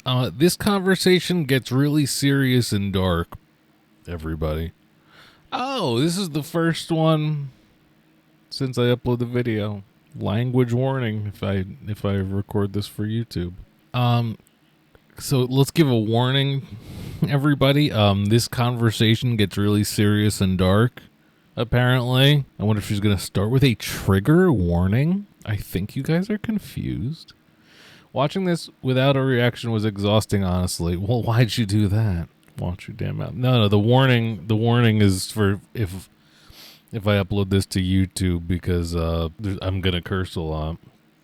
This conversation gets really serious and dark, everybody. Oh, this is the first one since I upload the video. Language warning if I record this for YouTube. So let's give a warning, everybody. This conversation gets really serious and dark, apparently. I wonder if she's going to start with a trigger warning. I think you guys are confused. Watching this without a reaction was exhausting, honestly. Well, why'd you do that? Watch your damn mouth. No, the warning is for if I upload this to YouTube because I'm going to curse a lot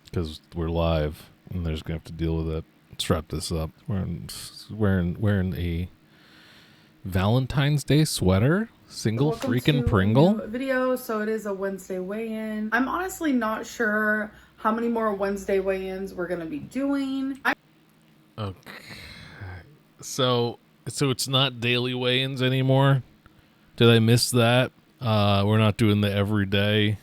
because we're live and they're just going to have to deal with it. Let's wrap this up. Wearing a Valentine's Day sweater. Single Welcome freaking to Pringle. A new video. So it is a Wednesday weigh-in. I'm honestly not sure how many more Wednesday weigh-ins we're gonna be doing. Okay. So it's not daily weigh-ins anymore. Did I miss that? We're not doing the everyday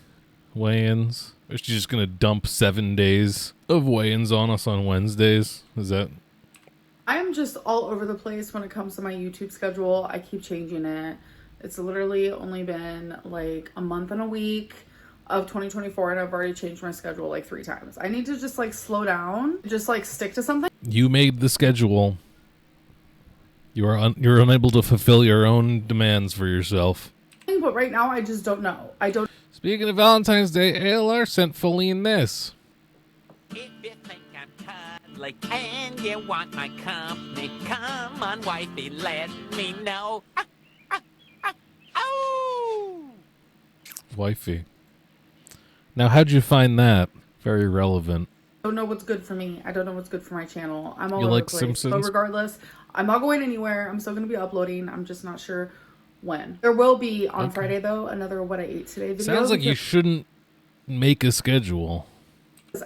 weigh-ins. Is she just gonna dump 7 days of weigh-ins on us on Wednesdays? Is that? I am just all over the place when it comes to my YouTube schedule. I keep changing it. It's literally only been like a month and a week of 2024 and I've already changed my schedule like 3 times. I need to just like slow down, just like stick to something. You made the schedule. You're unable to fulfill your own demands for yourself. But right now I just don't know. Speaking of Valentine's Day, ALR sent Feline this. If you think I'm cuddly and you want my company, come on, wifey, let me know. Oh! Wifey. Now, how'd you find that? Very relevant. I don't know what's good for me. I don't know what's good for my channel. I'm all You over like the place. Simpsons? But regardless, I'm not going anywhere. I'm still going to be uploading. I'm just not sure when. There will be on Friday, though, another What I Ate Today video. Sounds like you shouldn't make a schedule.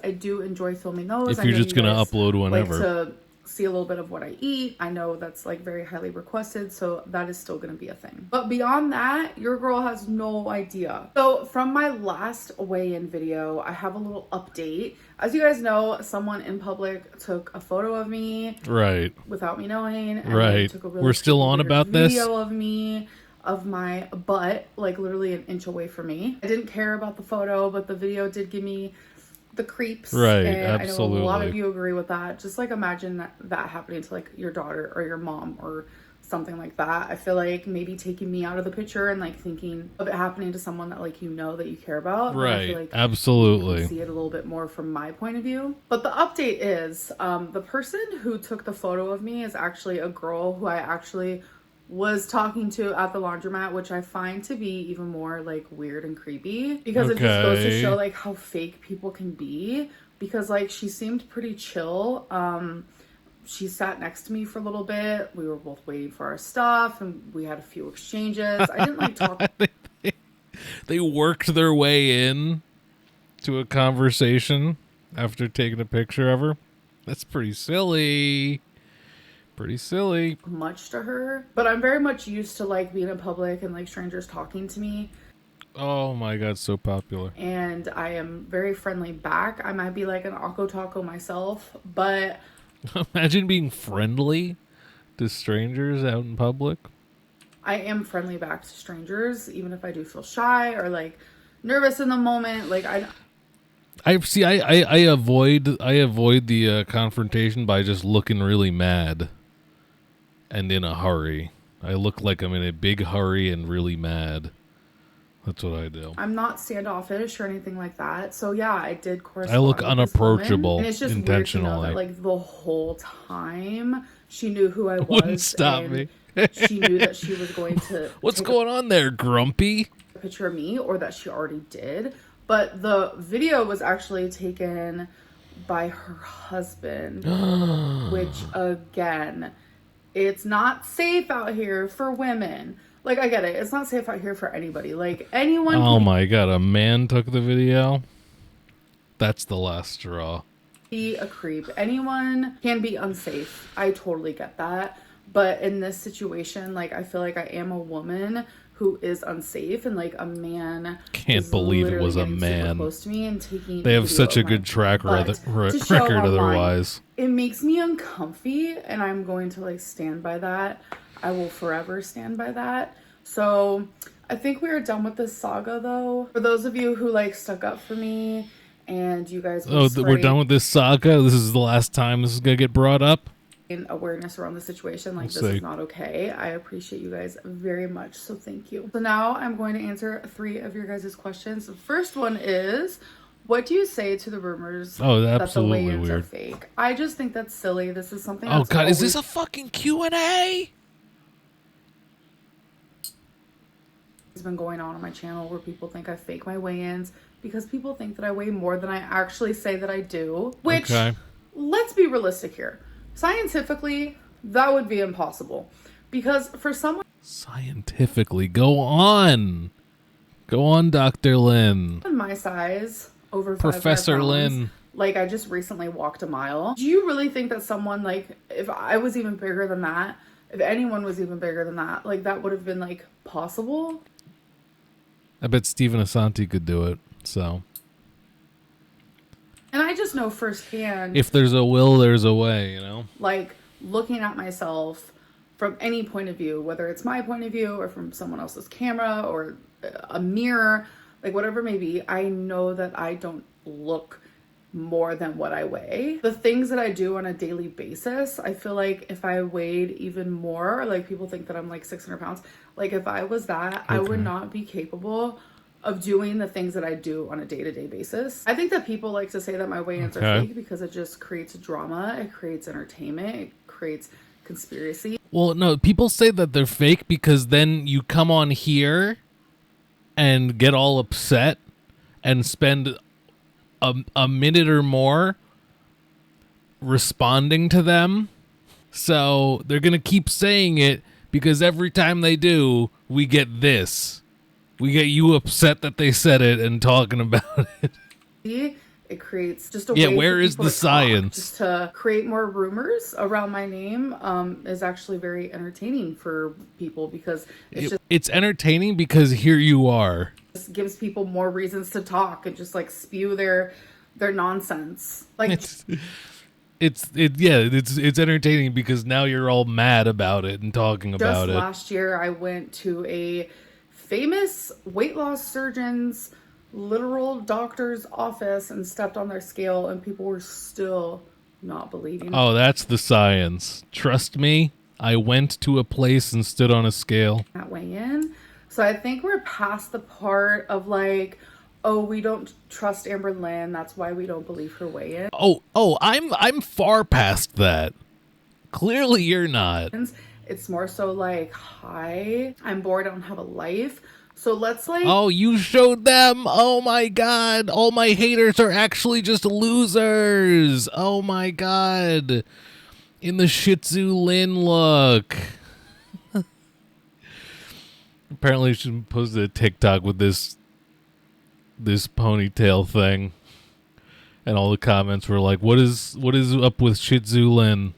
I do enjoy filming those. If you're just going to upload whenever. Like to see a little bit of what I eat. I know that's like very highly requested, so that is still going to be a thing. But beyond that, your girl has no idea. So from my last weigh-in video, I have a little update. As you guys know, someone in public took a photo of me. Right. Without me knowing. And right. Took a really We're still on about this? Video of me, of my butt, like literally an inch away from me. I didn't care about the photo, but the video did give me the creeps. Right, and absolutely. I know a lot of you agree with that. Just like imagine that happening to like your daughter or your mom or something like that. I feel like maybe taking me out of the picture and like thinking of it happening to someone that like you know that you care about. Right, I feel like absolutely. you can see it a little bit more from my point of view. But the update is the person who took the photo of me is actually a girl who I actually was talking to at the laundromat, which I find to be even more like weird and creepy because it just goes to show like how fake people can be. Because like she seemed pretty chill. She sat next to me for a little bit. We were both waiting for our stuff and we had a few exchanges. I didn't like talk. They worked their way in to a conversation after taking a picture of her. That's pretty silly. Pretty silly. Much to her, but I'm very much used to like being in public and like strangers talking to me. Oh my god, so popular. And I am very friendly back. I might be like an Akko Taco myself, but imagine being friendly to strangers out in public. I am friendly back to strangers, even if I do feel shy or like nervous in the moment. Like I avoid the confrontation by just looking really mad and in a hurry. I look like I'm in a big hurry and really mad. That's what I do. I'm not standoffish or anything like that. So yeah, I did correspond. I look unapproachable, and it's just intentionally. Weird to know that, like the whole time she knew who I was. Wouldn't stop me. She knew that she was going to. What's going on there, Grumpy? A picture of me, or that she already did. But the video was actually taken by her husband, which again, it's not safe out here for women. Like, I get it. It's not safe out here for anybody. Like, anyone. Oh my god, a man took the video? That's the last straw. Be a creep. Anyone can be unsafe. I totally get that. But in this situation, like, I feel like I am a woman who is unsafe, and like a man Can't believe it was a literally getting super man. close to me and taking They have video such a of my good track butt to show record online. otherwise. It makes me uncomfy, and I'm going to like stand by that. I will forever stand by that. So I think we are done with this saga, though. For those of you who like stuck up for me and you guys were We're done with this saga? This is the last time this is going to get brought up? awareness around the situation, like Let's this see. is not okay. I appreciate you guys very much, so thank you. So now I'm going to answer 3 of your guys' questions. The first one is, what do you say to the rumors Oh, that the absolutely weigh-ins are weird. fake? I just think that's silly. This is something Oh that's god, is always this a fucking Q&A? been going on my channel where people think I fake my weigh-ins because people think that I weigh more than I actually say that I do, which let's be realistic here. Scientifically, that would be impossible, because for someone Scientifically, go on, Dr. Lynn, my size, over 500 Professor pounds, Lynn. like I just recently walked a mile. Do you really think that someone, like, if I was even bigger than that, if anyone was even bigger than that, like that would have been like possible? I bet Stephen Asante could do it. So And I just know firsthand, if there's a will, there's a way, you know? like looking at myself from any point of view, whether it's my point of view or from someone else's camera or a mirror, like whatever it may be, I know that I don't look more than what I weigh. The things that I do on a daily basis, I feel like if I weighed even more, like people think that I'm like 600 pounds, like if I was that, I would not be capable of doing the things that I do on a day-to-day basis. I think that people like to say that my weigh-ins are fake because it just creates drama, it creates entertainment, it creates conspiracy. Well, no, people say that they're fake because then you come on here and get all upset and spend a minute or more responding to them. So they're going to keep saying it because every time they do, we get this. We get you upset that they said it and talking about it. It creates just a way where for is people the to talk. science? Just to create more rumors around my name is actually very entertaining for people because It's entertaining because here you are. just gives people more reasons to talk and just like spew their nonsense. Like It's entertaining because now you're all mad about it and talking about it. just last year, I went to a famous weight loss surgeon's literal doctor's office and stepped on their scale, and people were still not believing. Oh, that's the science. Trust me, I went to a place and stood on a scale. That weigh in. So I think we're past the part of like, oh, we don't trust Amber Lynn, that's why we don't believe her weigh-in. I'm far past that. Clearly you're not. It's more so like, hi, I'm bored, I don't have a life. So let's like... Oh, you showed them? Oh my god. All my haters are actually just losers. Oh my god. In the Shih Tzu Lin look. Apparently she posted a TikTok with this ponytail thing. And all the comments were like, what is up with Shih Tzu Lin?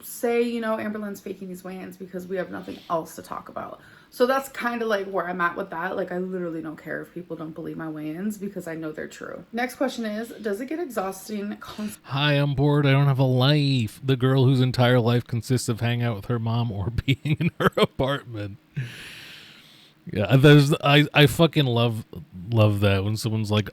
say, you know, Amber Lynn's faking these weigh-ins because we have nothing else to talk about. So that's kind of like where I'm at with that. Like, I literally don't care if people don't believe my weigh-ins because I know they're true. Next question is, does it get exhausting? Hi, I'm bored. I don't have a life. The girl whose entire life consists of hanging out with her mom or being in her apartment. Yeah, I fucking love that when someone's like,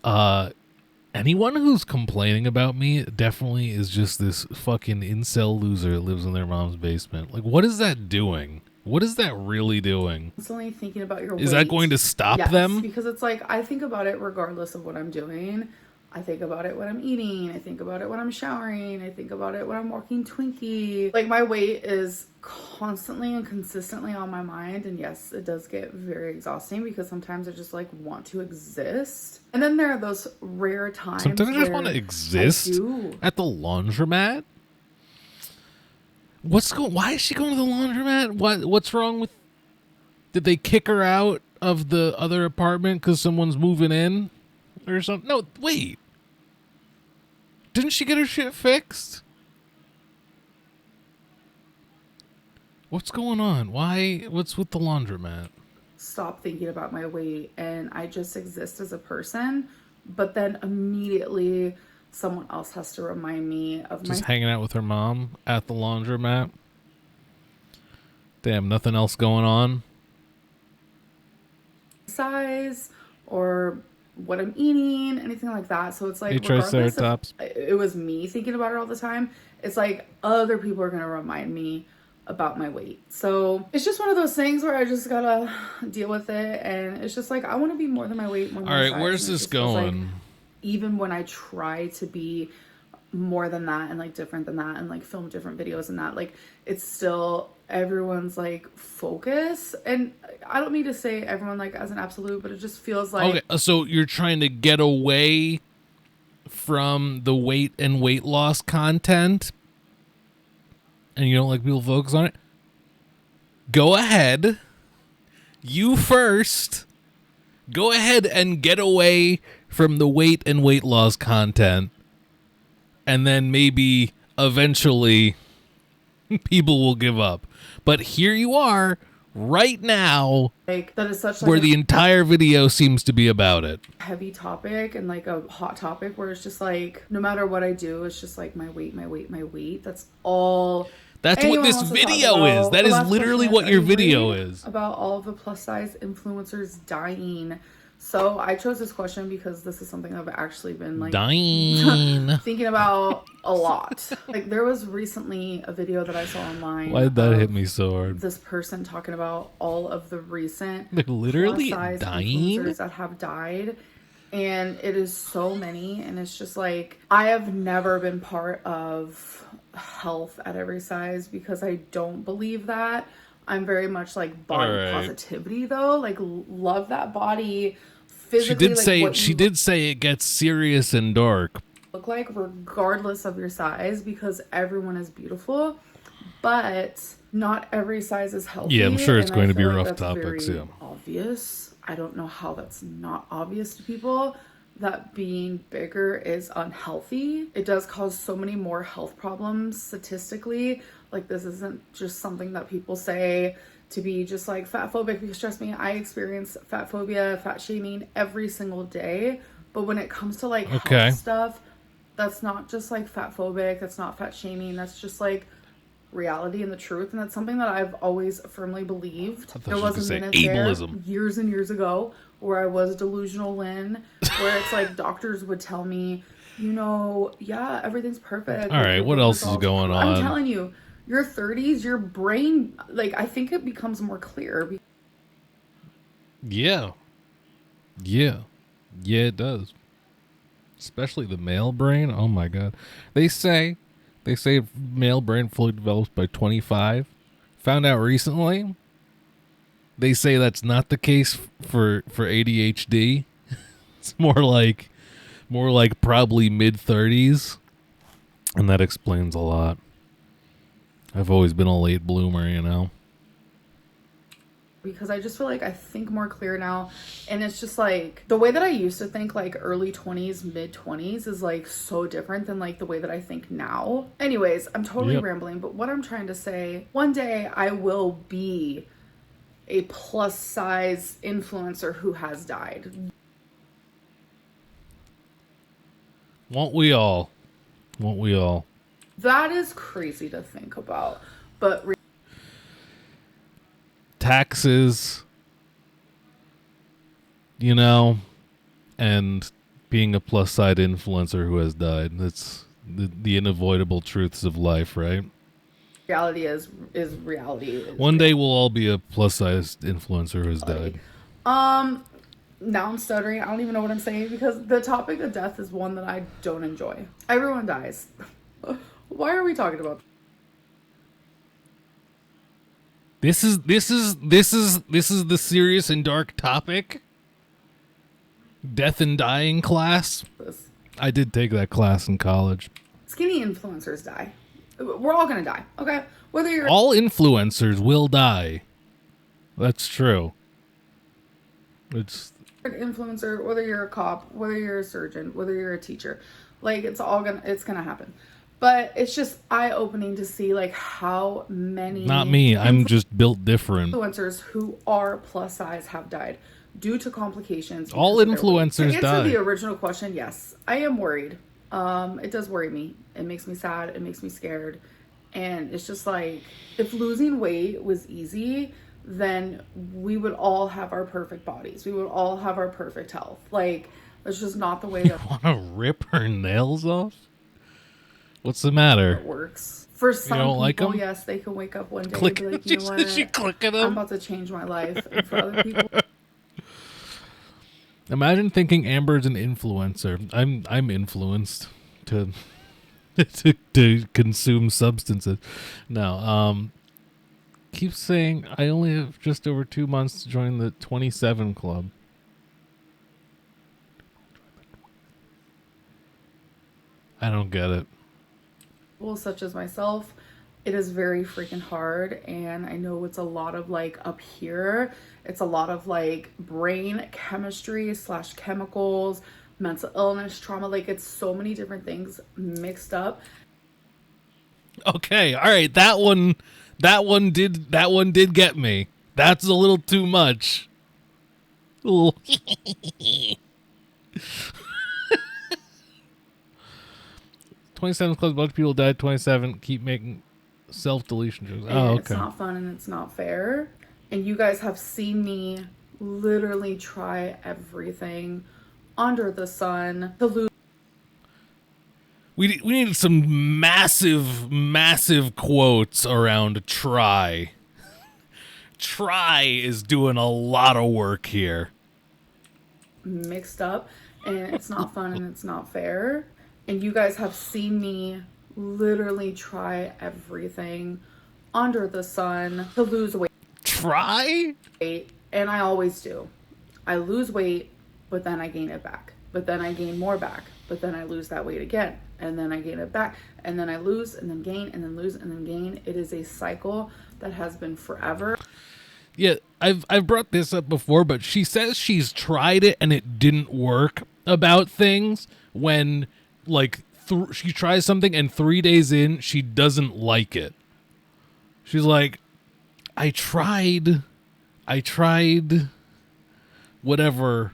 anyone who's complaining about me definitely is just this fucking incel loser that lives in their mom's basement. Like, what is that doing? What is that really doing? Constantly thinking about your weight. Is that going to stop them? Because it's like, I think about it regardless of what I'm doing. I think about it when I'm eating. I think about it when I'm showering. I think about it when I'm walking Twinkie. Like, my weight is constantly and consistently on my mind. And yes, it does get very exhausting because sometimes I just like want to exist. And then there are those rare times Sometimes I just want to exist at the laundromat. Why is she going to the laundromat? What's wrong with... Did they kick her out of the other apartment because someone's moving in or something? No, wait. Didn't she get her shit fixed? What's going on? What's with the laundromat? stop thinking about my weight and I just exist as a person, but then immediately someone else has to remind me of Just my hanging out with her mom at the laundromat. Damn, nothing else going on. size or what I'm eating, anything like that. So it's like, Hey, regardless Triceratops. if it was me thinking about it all the time, it's like other people are going to remind me about my weight. So it's just one of those things where I just gotta deal with it. And it's just like, I want to be more than my weight, more than All my right, size. where's And it this just feels like going? even when I try to be more than that and like different than that and like film different videos and that, like it's still everyone's like focus. And I don't mean to say everyone like as an absolute, but it just feels like Okay, so you're trying to get away from the weight and weight loss content, and you don't like people focus on it? Go ahead. You first. Go ahead and get away from the weight and weight loss content, and then maybe eventually people will give up. But here you are right now, that is such where like the entire video seems to be about it. a heavy topic and like a hot topic where it's just like no matter what I do, it's just like my weight, my weight, my weight. That's all. That's what anyone this wants to talk video is. about. That The is last literally question what your are you video worried is. about all of the plus size influencers dying. So I chose this question because this is something I've actually been like Dying. thinking about a lot. Like there was recently a video that I saw online. Why did that of hit me so hard? This person talking about all of the recent They're literally plus-size dying? influencers that have died. And it is so many. And it's just like, I have never been part of health at every size because I don't believe that. I'm very much like body All right. positivity though. Like love that body She physically. did like, say what she you did say it gets serious and dark. look like regardless of your size because everyone is beautiful. But not every size is healthy. Yeah, I'm sure it's and going I to be feel like rough that's topics, very yeah. obvious. I don't know how that's not obvious to people that being bigger is unhealthy. It does cause so many more health problems statistically. Like this isn't just something that people say to be just like fat phobic, because trust me, I experience fat phobia, fat shaming every single day. But when it comes to like Okay. health stuff, that's not just like fat phobic, that's not fat shaming, that's just like reality and the truth. And that's something that I've always firmly believed. thought There you was were a gonna minute say there ableism. years and years ago where I was delusional Lynn, where it's like doctors would tell me, you know, yeah, everything's perfect. All like, right, your what blood else is results- going on? I'm telling you, your 30s, your brain, like I think it becomes more clear. Yeah. Yeah, it does. Especially the male brain. Oh my god. They say male brain fully develops by 25. Found out recently. They say that's not the case for ADHD. It's more like probably mid 30s. And that explains a lot. I've always been a late bloomer, you know. Because I just feel like I think more clear now. And it's just like the way that I used to think like early 20s, mid 20s is like so different than like the way that I think now. Anyways, I'm totally Yep. rambling, but what I'm trying to say, one day I will be a plus size influencer who has died. Won't we all? Won't we all? That is crazy to think about. But Taxes, you know, and being a plus side influencer who has died. That's the unavoidable truths of life, right? reality is reality. One day we'll all be a plus size influencer who has died. Now I'm stuttering. I don't even know what I'm saying because the topic of death is one that I don't enjoy. Everyone dies. Why are we talking about This is the serious and dark topic. Death and dying class. this? I did take that class in college. Skinny influencers die. We're all gonna die. Okay, whether you're All influencers will die. That's true. It's an influencer, whether you're a cop, whether you're a surgeon, whether you're a teacher, like it's gonna happen. But it's just eye-opening to see like how many Not me. I'm just built different. influencers who are plus size have died due to complications. All because of their weight. influencers To answer die. the original question, yes, I am worried. It does worry me. It makes me sad. It makes me scared. And it's just like, if losing weight was easy, then we would all have our perfect bodies. We would all have our perfect health. Like, that's just not the way that Want to rip her nails off? What's the matter? it works. For some don't people, like 'em? yes, they can wake up one day Click. and be like, you know what? She clicking I'm them. about to change my life. And for other people, Imagine thinking Amber's an influencer. I'm influenced to to consume substances. No, keep saying I only have just over 2 months to join the 27 club. I don't get it. people such as myself, it is very freaking hard. And I know it's a lot of like up here, it's a lot of like brain chemistry / chemicals, mental illness, trauma. Like, it's so many different things mixed up. Okay, all right, that one did get me. That's a little too much. Ooh. 27 clubs, a bunch of people died. 27, keep making self-deletion jokes. And Oh, it's okay. not fun and it's not fair. And you guys have seen me literally try everything under the sun to lose We need some massive quotes around try. Try is doing a lot of work here. mixed up, and it's not fun and it's not fair. And you guys have seen me literally try everything under the sun to lose Try? weight, and I always do. I lose weight, but then I gain it back. But then I gain more back. But then I lose that weight again. And then I gain it back. And then I lose and then gain and then lose and then gain. It is a cycle that has been forever. Yeah, I've brought this up before, but she says she's tried it and it didn't work about things when, like, she tries something and 3 days in, she doesn't like it. She's like, I tried whatever.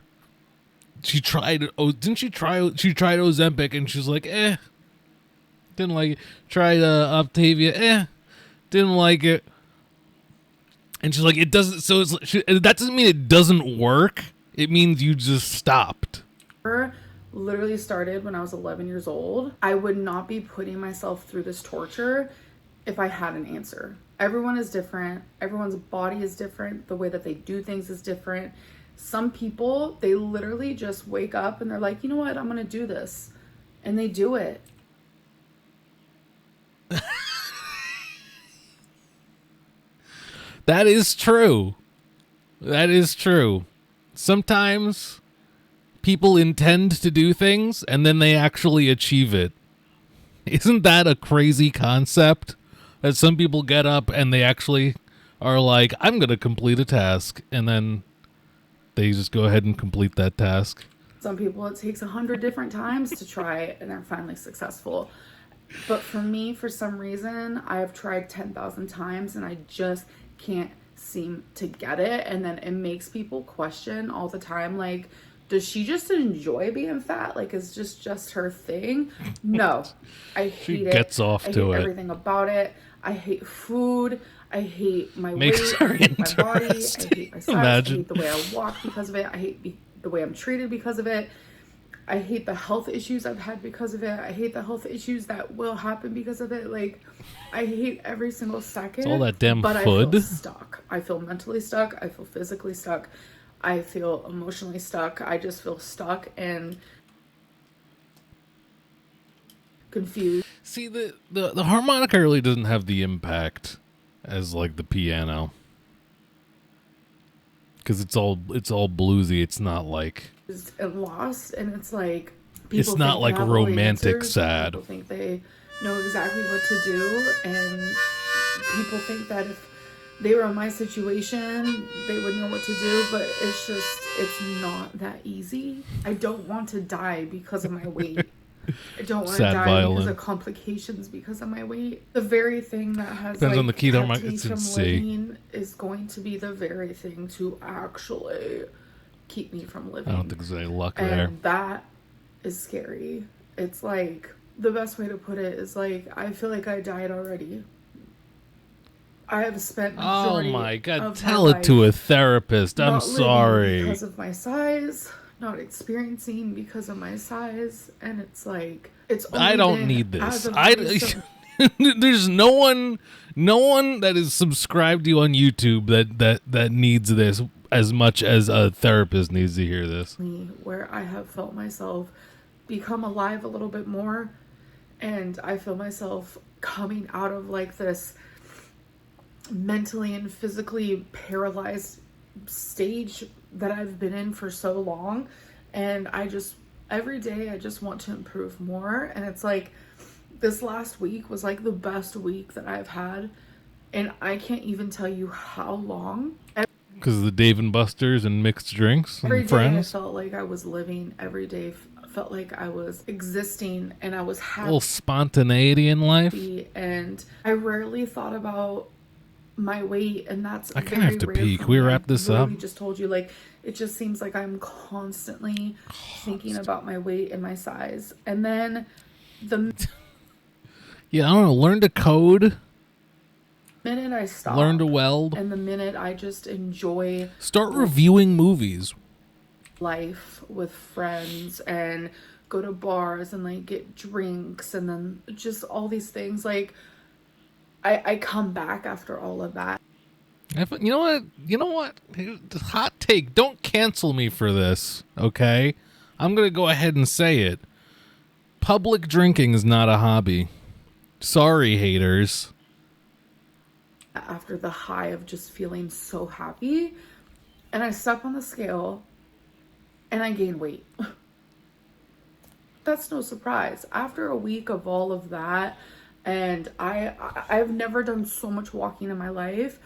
She tried, didn't she try, she tried Ozempic and she's like, didn't like it. Tried Optavia, didn't like it. And she's like, it doesn't, so that doesn't mean it doesn't work. It means you just stopped. Literally started when I was 11 years old. I would not be putting myself through this torture if I had an answer. Everyone is different. Everyone's body is different. The way that they do things is different. Some people, they literally just wake up and they're like, you know what, I'm going to do this. And they do it. That is true. That is true. Sometimes people intend to do things and then they actually achieve it. Isn't that a crazy concept? That some people get up and they actually are like, I'm going to complete a task. And then they just go ahead and complete that task. Some people, it takes 100 different times to try it and they're finally successful. But for me, for some reason, I have tried 10,000 times and I just can't seem to get it. And then it makes people question all the time, like, does she just enjoy being fat? Like, is just her thing? No, I hate She it. gets off I to hate it. everything about it. I hate food. I hate my Makes weight. her I hate my body. I interesting. hate my size. I Imagine. hate the way I walk because of it. I hate the way I'm treated because of it. I hate the health issues I've had because of it. I hate the health issues that will happen because of it. Like, I hate every single second. It's all that damn but food. I feel stuck. I feel mentally stuck. I feel physically stuck. I feel emotionally stuck. I just feel stuck and confused. See, the harmonica really doesn't have the impact as like the piano. Because it's all bluesy. It's not like And lost, and it's like It's not think like they have all the romantic answers. sad. People think they know exactly what to do, and people think that if they were in my situation, they would know what to do, but it's not that easy. I don't want to die because of my weight. I don't want to Sad die violin. because of complications because of my weight. The very thing that has Depends on the keto kept mark. me It's from in C. living is going to be the very thing to actually keep me from living. I don't think there's any luck and there. that is scary. It's like, the best way to put it is like, I feel like I died already. I have spent Oh majority my God! of Tell my it to life a therapist. I'm not living sorry. because of my size, not experiencing because of my size, and it's like, it's only I don't been need as this. of I recent- there's no one that is subscribed to you on YouTube that needs this as much as a therapist needs to hear this. where I have felt myself become alive a little bit more, and I feel myself coming out of like this mentally and physically paralyzed stage that I've been in for so long, and I just, every day I just want to improve more. And it's like, this last week was like the best week that I've had, and I can't even tell you how long. Because of the Dave and Buster's and mixed drinks Every and day I friends. felt like I was living. Every day felt like I was existing, and I was A happy. little spontaneity in life. And I rarely thought about my weight, and that's I kinda have to pee. Can we wrap this up? I just told you, like, it just seems like I'm constantly thinking about my weight and my size. And then the Yeah, I don't know. Learn to code. minute I stop, Learn to weld. and the minute I just enjoy Start reviewing movies. life with friends and go to bars and like get drinks and then just all these things, like I come back after all of that. You know what? You know what? Hot take. Don't cancel me for this, okay? I'm going to go ahead and say it. Public drinking is not a hobby. Sorry, haters. After the high of just feeling so happy, and I step on the scale and I gain weight. That's no surprise. After a week of all of that, and I've never done so much walking in my life,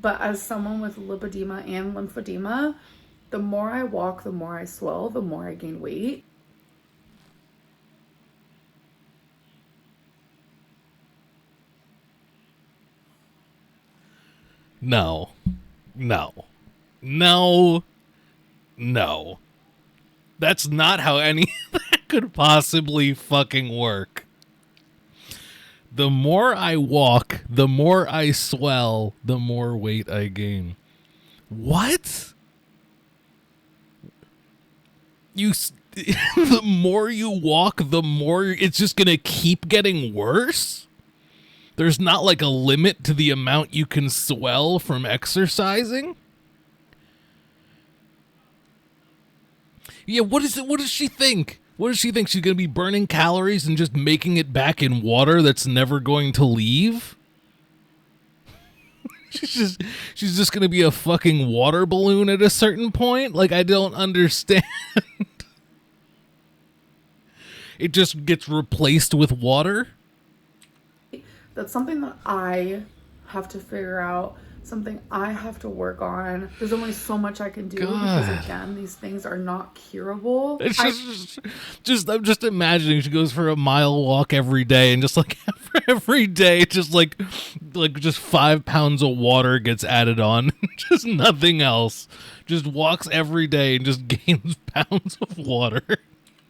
but as someone with lipedema and lymphedema, the more I walk, the more I swell, the more I gain weight. No. No. No. No. That's not how any of that could possibly fucking work. The more I walk, the more I swell, the more weight I gain. What? The more you walk, the more it's just going to keep getting worse? There's not like a limit to the amount you can swell from exercising? Yeah, what does she think? What does she think? She's going to be burning calories and just making it back in water that's never going to leave? she's just going to be a fucking water balloon at a certain point? Like, I don't understand. It just gets replaced with water? That's something that I have to figure out, something I have to work on. There's only so much I can do because, again, these things are not curable. It's just I'm just imagining she goes for a mile walk every day, and just like every day, just like just 5 pounds of water gets added on, just nothing else. Just walks every day and just gains pounds of water.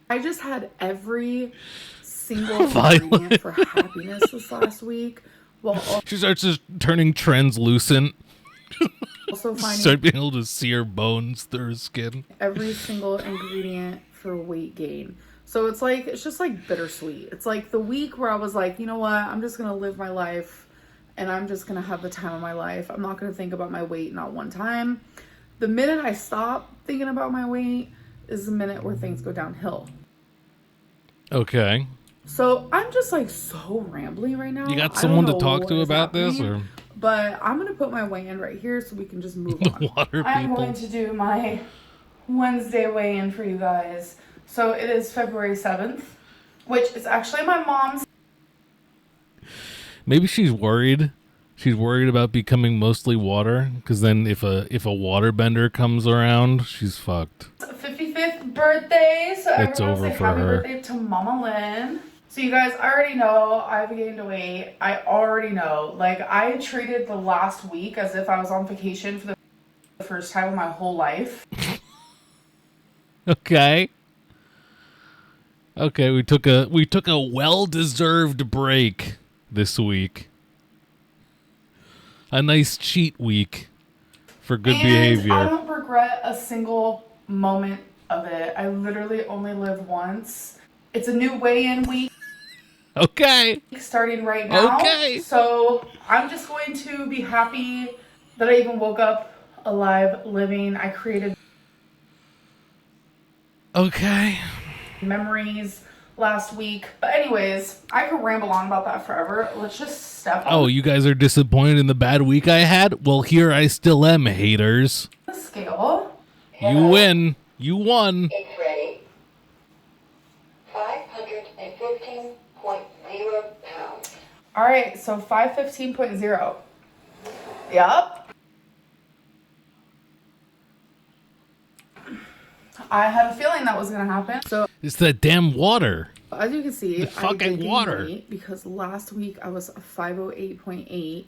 I just had every single ingredient for happiness this last week, while She starts just turning translucent. also finding Start being able to see her bones through her skin. every single ingredient for weight gain. So it's like, it's just like bittersweet. It's like the week where I was like, you know what, I'm just gonna live my life and I'm just gonna have the time of my life. I'm not gonna think about my weight not one time. The minute I stop thinking about my weight is the minute where things go downhill. Okay. So I'm just like so rambly right now. You got I someone don't to know talk what to is about this, happening, or but I'm gonna put my weigh-in right here so we can just move the on. water I'm people? going to do my Wednesday weigh-in for you guys. So it is February 7th, which is actually my mom's. Maybe she's worried. She's worried about becoming mostly water, because then if a water bender comes around, she's fucked. 55th 30th birthday. So It's everyone over say for happy her. birthday to Mama Lynn. So you guys already know I've gained weight. I already know. Like, I treated the last week as if I was on vacation for the first time in my whole life. Okay. Okay, we took a well-deserved break this week. A nice cheat week for good And behavior. I don't regret a single moment of it. I literally only live once. It's a new weigh-in week. Okay. Starting right now. Okay. So I'm just going to be happy that I even woke up alive, living. I created Okay. memories last week. But anyways, I could ramble on about that forever. Let's just step on Oh, you guys are disappointed in the bad week I had? Well, here I still am, haters. the scale. You win. You won. It's ready. 515.0 pounds. All right, so 515.0. Yep. I had a feeling that was going to happen. So It's that damn water. as you can see, The fucking I did gain water. weight because last week I was 508.8,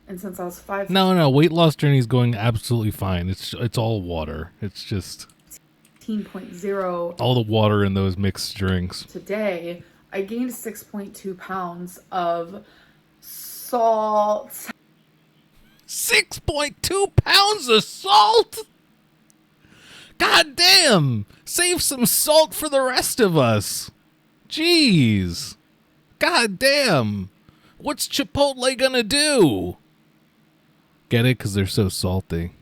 and since I was 5 No, weight loss journey is going absolutely fine. It's all water. It's just 15.0 all the water in those mixed drinks. today, I gained 6.2 pounds of salt. 6.2 pounds of salt? God damn! Save some salt for the rest of us. Jeez. God damn. What's Chipotle gonna do? Get it? Because they're so salty.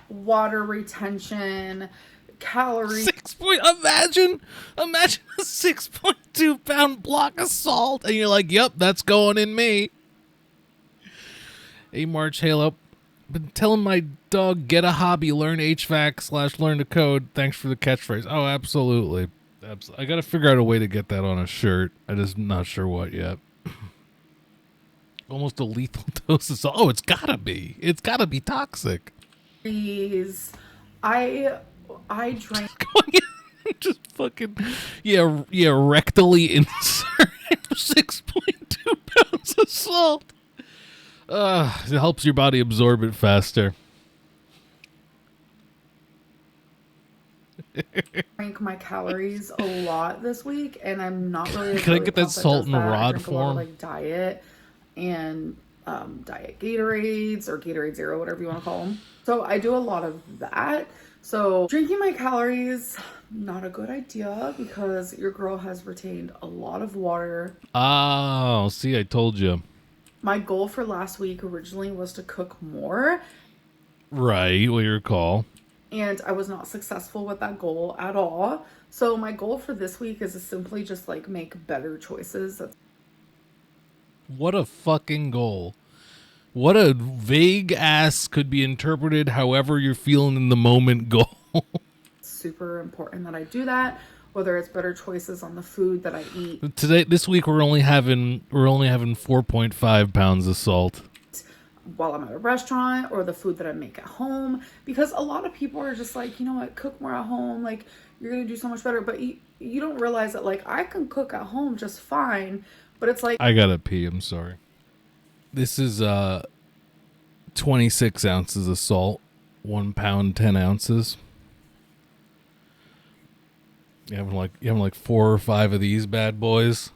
Water retention, calories. Imagine a 6.2 pound block of salt, and you're like, yep, that's going in me. Hey, March Halo. Been telling my dog, get a hobby, learn HVAC / learn to code. Thanks for the catchphrase. Oh, absolutely. I got to figure out a way to get that on a shirt. I'm just not sure what yet. Almost a lethal dose of salt. Oh, it's gotta be. It's gotta be toxic. I drank Just fucking, yeah, rectally insert 6.2 pounds of salt. It helps your body absorb it faster. my calories a lot this week, and I'm not really. Can I get that salt in the rod I drink form? A lot of, like, diet and diet Gatorades or Gatorade Zero, whatever you want to call them. So I do a lot of that. So drinking my calories, not a good idea because your girl has retained a lot of water. Oh, see, I told you. My goal for last week originally was to cook more, Right, what you recall. and I was not successful with that goal at all. So my goal for this week is to simply just like make better choices. That's What a fucking goal. What a vague ass could be interpreted however you're feeling in the moment goal. super important that I do that. Whether it's better choices on the food that I eat This week we're only having 4.5 pounds of salt. while I'm at a restaurant, or the food that I make at home, because a lot of people are just like, you know what, cook more at home, like you're gonna do so much better. But you don't realize that, like, I can cook at home just fine, but it's like I gotta pee, I'm sorry. This is 26 ounces of salt, 1 pound 10 ounces. You having like 4 or 5 of these bad boys?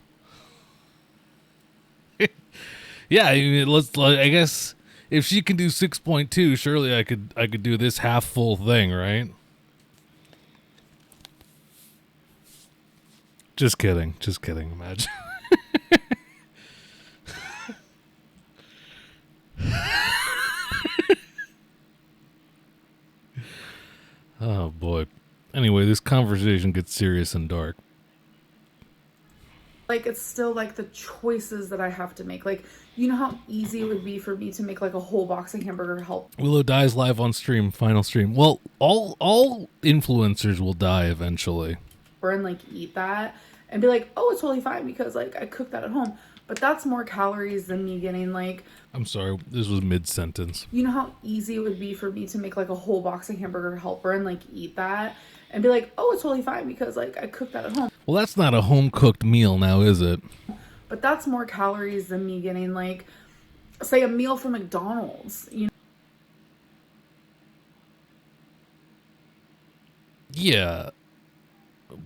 Yeah, I mean, I guess if she can do 6.2, surely I could do this half full thing, right? Just kidding. Imagine. Oh boy. Anyway, this conversation gets serious and dark. like it's still like the choices that I have to make. Like, you know how easy it would be for me to make like a whole boxing hamburger help WiLLo dies live on stream, final stream. Well, all influencers will die eventually. and like eat that and be like, oh, it's totally fine because like I cooked that at home. But that's more calories than me getting like, I'm sorry, this was mid-sentence. you know how easy it would be for me to make like a whole boxing hamburger helper and like eat that and be like, oh, it's totally fine because like I cooked that at home. Well, that's not a home cooked meal now, is it? But that's more calories than me getting like, say, a meal from McDonald's, you know? Yeah.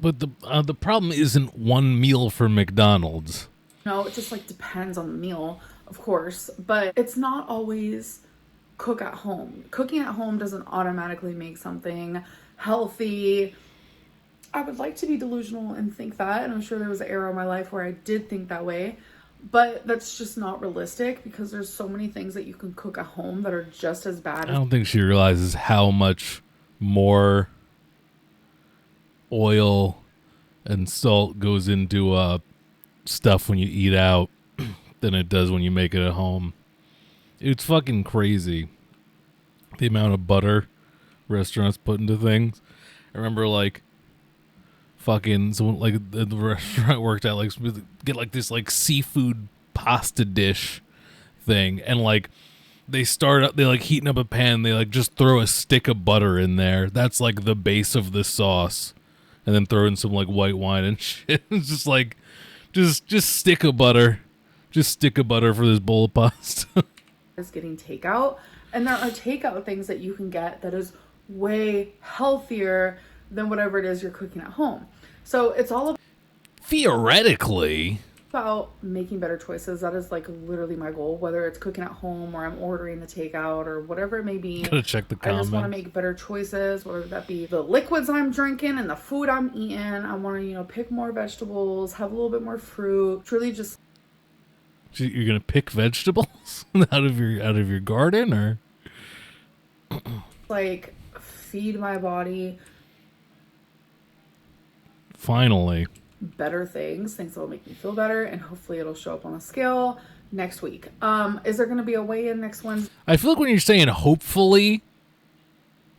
But the problem isn't one meal from McDonald's. No, it just like depends on the meal, of course, but it's not always cook at home. Cooking at home doesn't automatically make something healthy. I would like to be delusional and think that, and I'm sure there was an era in my life where I did think that way, but that's just not realistic because there's so many things that you can cook at home that are just as bad. I don't think she realizes how much more oil and salt goes into stuff when you eat out than it does when you make it at home. It's fucking crazy the amount of butter restaurants put into things. I remember like fucking someone like the restaurant worked at like get like this like seafood pasta dish thing, and like they like heating up a pan, they like just throw a stick of butter in there. That's like the base of the sauce. And then throw in some like white wine and shit. It's just like just stick of butter. Just stick of butter for this bowl of pasta. Is getting takeout, and there are takeout things that you can get that is way healthier than whatever it is you're cooking at home. So it's all Theoretically, about making better choices. That is like literally my goal, whether it's cooking at home or I'm ordering the takeout or whatever it may be. gotta check the comments. I just want to make better choices, whether that be the liquids I'm drinking and the food I'm eating. I want to, you know, pick more vegetables, have a little bit more fruit, truly just. You're gonna pick vegetables out of your garden, or like feed my body finally better things that will make me feel better, and hopefully it'll show up on the scale next week. Is there going to be a weigh-in next Wednesday? I feel like when you're saying hopefully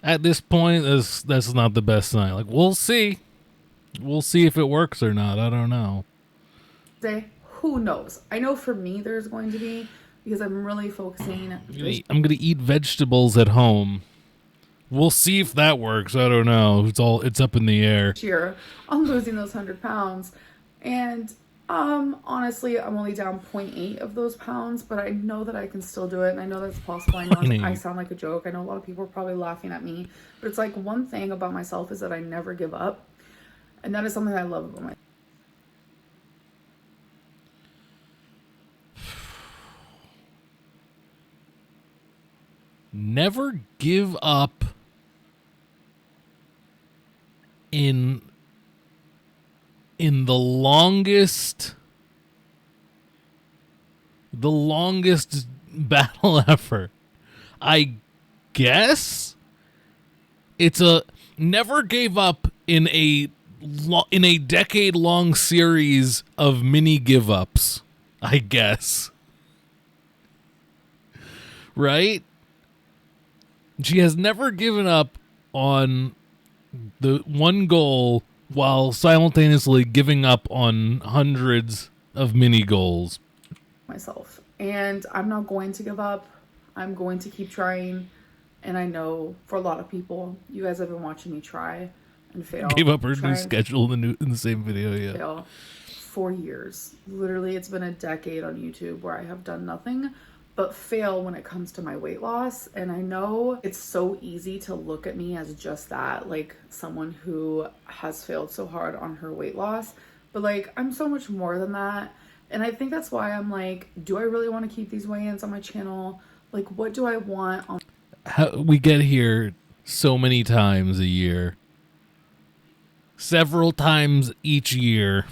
at this point, that's not the best sign. Like we'll see if it works or not. I don't know. Who knows? I know for me there's going to be, because I'm really focusing. I'm gonna eat vegetables at home. We'll see if that works. I don't know. It's up in the air. Year on losing those 100 pounds, and honestly, I'm only down 0.8 of those pounds, but I know that I can still do it, and I know that's possible. I know I sound like a joke. I know a lot of people are probably laughing at me, but it's like one thing about myself is that I never give up, and that is something I love about myself. Never give up in the longest battle ever. I guess it's a never gave up in a decade-long series of mini give-ups, I guess. Right? She has never given up on the one goal while simultaneously giving up on hundreds of mini goals. Myself. And I'm not going to give up. I'm going to keep trying. And I know for a lot of people, you guys have been watching me try and fail. Gave up her new schedule in the same video, yeah. Fail for years. Literally, it's been a decade on YouTube where I have done nothing but fail when it comes to my weight loss. And I know it's so easy to look at me as just that, like someone who has failed so hard on her weight loss, but like I'm so much more than that. And I think that's why I'm like, do I really want to keep these weigh-ins on my channel? Like, what do I want on? We get here so many times a year, several times each year.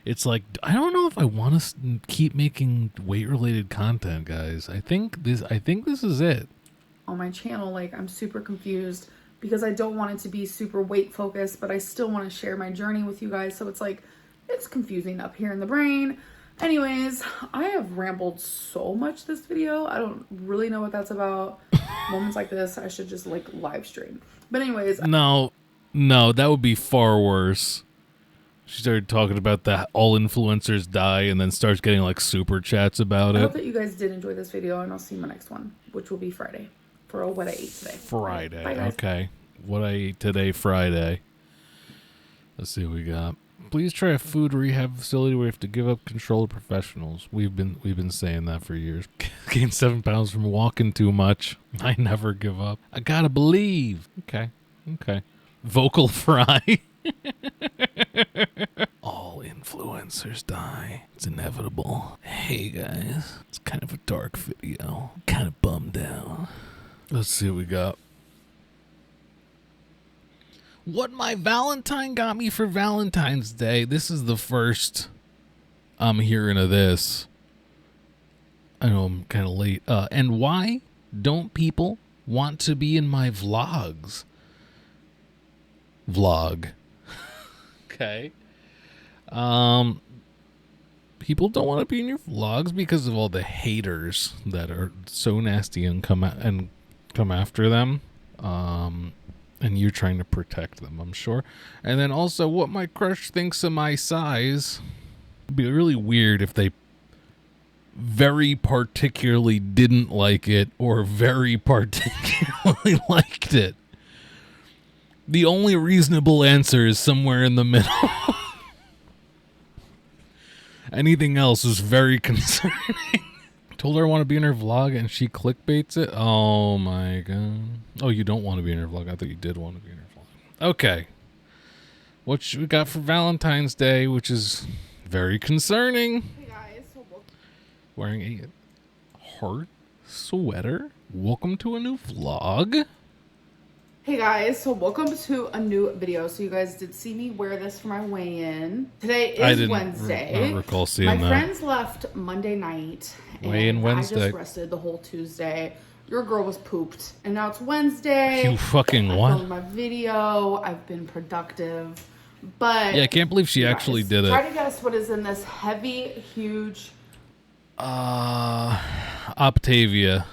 It's like, I don't know if I want to keep making weight-related content, guys. I think this is it. On my channel, like, I'm super confused because I don't want it to be super weight-focused, but I still want to share my journey with you guys. So it's like, it's confusing up here in the brain. Anyways, I have rambled so much this video. I don't really know what that's about. Moments like this, I should just, like, live stream. But anyways. No, that would be far worse. She started talking about that all influencers die and then starts getting like super chats about it. I hope that you guys did enjoy this video, and I'll see you in my next one, which will be Friday for what I ate today. Friday. Bye, guys. Okay. what I ate today, Friday. Let's see what we got. Please try a food rehab facility where you have to give up control of professionals. We've been saying that for years. Gained 7 pounds from walking too much. I never give up. I gotta believe. Okay. Vocal fry. All influencers die. It's inevitable. Hey guys, it's kind of a dark video. Kind of bummed out. Let's see what we got. What my Valentine got me for Valentine's Day. This is the first I'm hearing of this. I know I'm kind of late. And why don't people want to be in my vlogs? Vlog. Okay. People don't want to be in your vlogs because of all the haters that are so nasty and come after them. And you're trying to protect them, I'm sure. And then also what my crush thinks of my size. It'd be really weird if they very particularly didn't like it or very particularly liked it. The only reasonable answer is somewhere in the middle. Anything else is very concerning. Told her I want to be in her vlog and she clickbaits it. Oh my god. Oh, you don't want to be in her vlog. I thought you did want to be in her vlog. Okay. What we got for Valentine's Day, which is very concerning. Hey guys, Wearing a heart sweater. Welcome to a new vlog. Hey guys, so welcome to a new video. So you guys did see me wear this for my weigh-in. Today is Wednesday. I don't recall seeing my that. friends left Monday night. Weigh-in Wednesday. I just rested the whole Tuesday. Your girl was pooped. And now it's Wednesday. You fucking what? I filmed my video. I've been productive. But yeah, I can't believe she actually did it. Try to guess what is in this heavy, huge... Optavia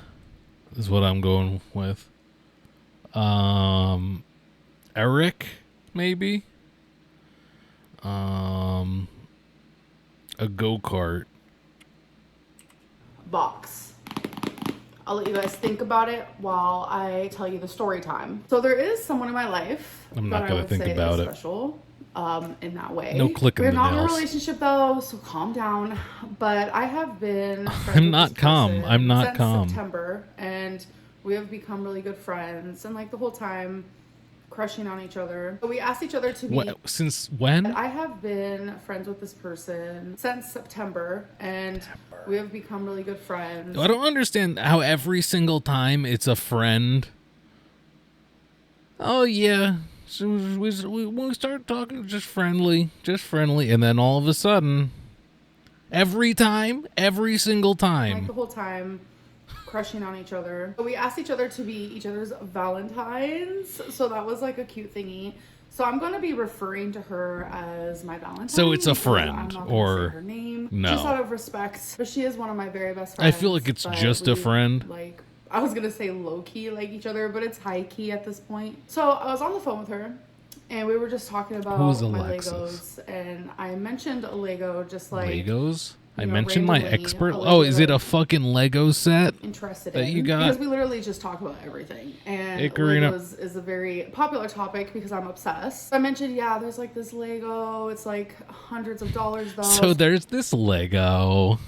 is what I'm going with. Eric, maybe? A go-kart. Box. I'll let you guys think about it while I tell you the story time. So there is someone in my life I'm not that gonna I would think say about is it. special in that way. No clicking We're the not in a nails. relationship though, so calm down. But I have been friends I'm with not this calm. person I'm not since calm. September, and we have become really good friends, and like the whole time crushing on each other. But we asked each other to be. Since when? I have been friends with this person since September, and we have become really good friends. I don't understand how every single time it's a friend. Oh yeah, so when we start talking, just friendly, and then all of a sudden, every single Like time. the whole time crushing on each other. But we asked each other to be each other's Valentines, so that was like a cute thingy. So I'm going to be referring to her as my Valentine. So it's a because friend, I'm not gonna or say her name, no. just out of respect. But she is one of my very best I friends. feel like it's but just a we, friend. Like, I was gonna say low key like each other, but it's high key at this point. So I was on the phone with her, and we were just talking about Who's my Alexis? Legos, and I mentioned a Lego just like Legos? I you know, mentioned my randomly, expert. a Oh, is it Lego a fucking Lego set? interested that in you got? because we literally just talk about everything, and Icarina. Legos is a very popular topic because I'm obsessed. I mentioned, yeah, there's like this Lego, it's like hundreds of dollars though. So there's this Lego.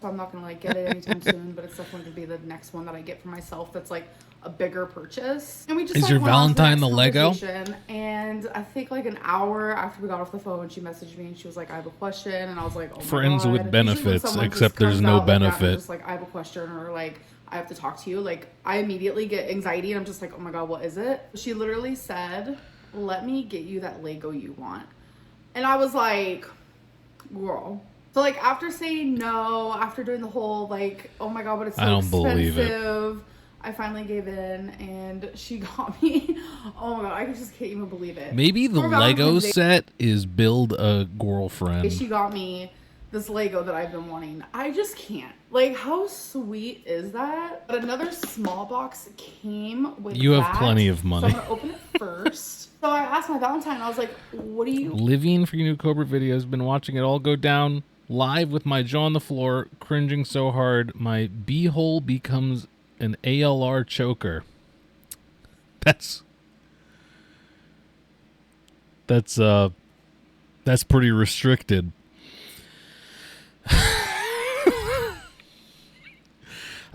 So I'm not gonna like get it anytime soon, but it's definitely gonna be the next one that I get for myself. That's like a bigger purchase. And we just Is like, your went on to Valentine next the Lego? conversation, and I think like an hour after we got off the phone, she messaged me and she was like, "I have a question," and I was like, "Oh my Friends God." with Usually when benefits, someone except just there's comes no out like that and benefit. just like, "I have a question," or like, "I have to talk to you," like I immediately get anxiety and I'm just like, "Oh my God, what is it?" She literally said, "Let me get you that Lego you want," and I was like, "Girl." So like after saying no, after doing the whole like, oh my God, but it's so I don't believe it. expensive, I finally gave in and she got me, oh my God, I just can't even believe it. Maybe the For Lego Valentine's Day, set is build a girlfriend. she got me this Lego that I've been wanting. I just can't. Like, how sweet is that? But another small box came with You have that, plenty of money. So I'm gonna open it first. So I asked my Valentine, I was like, what do you... Living for your new Cobra videos. Been watching it all go down live with my jaw on the floor, cringing so hard my beehole becomes an ALR choker. That's That's pretty restricted.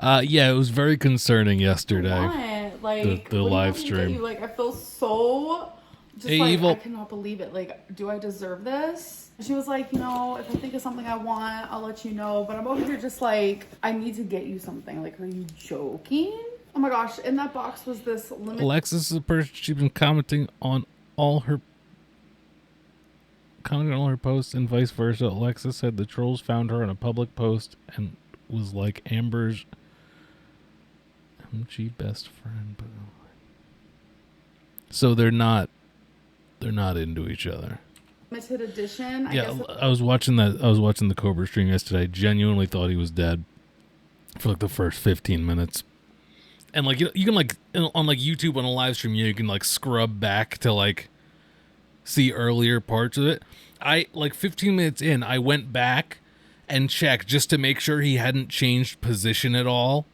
Yeah, it was very concerning yesterday. Like The what live do you want me to stream. get you? Like I feel so just Hey, like Evil. I cannot believe it. Like, do I deserve this? She was like, you know, if I think of something I want, I'll let you know. But I'm over here just like, I need to get you something. Like, are you joking? Oh my gosh! In that box was this limited. Alexis is a person, she's been commenting on all her posts and vice versa. Alexis said the trolls found her on a public post and was like Amber's MG best friend. So they're not into each other. Limited edition. Yeah, I was watching the Cobra stream yesterday. I genuinely thought he was dead for like the first 15 minutes. And like you can like on like YouTube on a live stream, you can like scrub back to like see earlier parts of it. I like 15 minutes in, I went back and checked just to make sure he hadn't changed position at all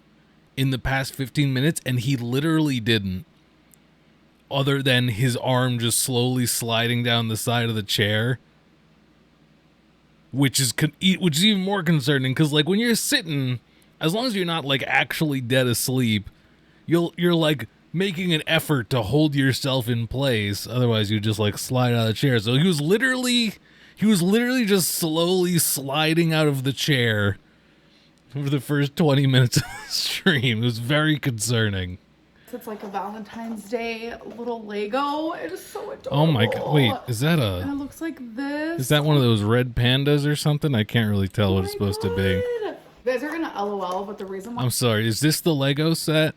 in the past 15 minutes, and he literally didn't. Other than his arm just slowly sliding down the side of the chair, which is even more concerning because like when you're sitting, as long as you're not like actually dead asleep, you're like making an effort to hold yourself in place. Otherwise, you just like slide out of the chair. So he was literally just slowly sliding out of the chair for the first 20 minutes of the stream. It was very concerning. It's like a Valentine's Day little Lego. It is so adorable. Oh my god! Wait, is that And it looks like this. Is that one of those red pandas or something? I can't really tell what it's supposed to be. You guys are gonna LOL, but the reason why I'm sorry. Is this the Lego set?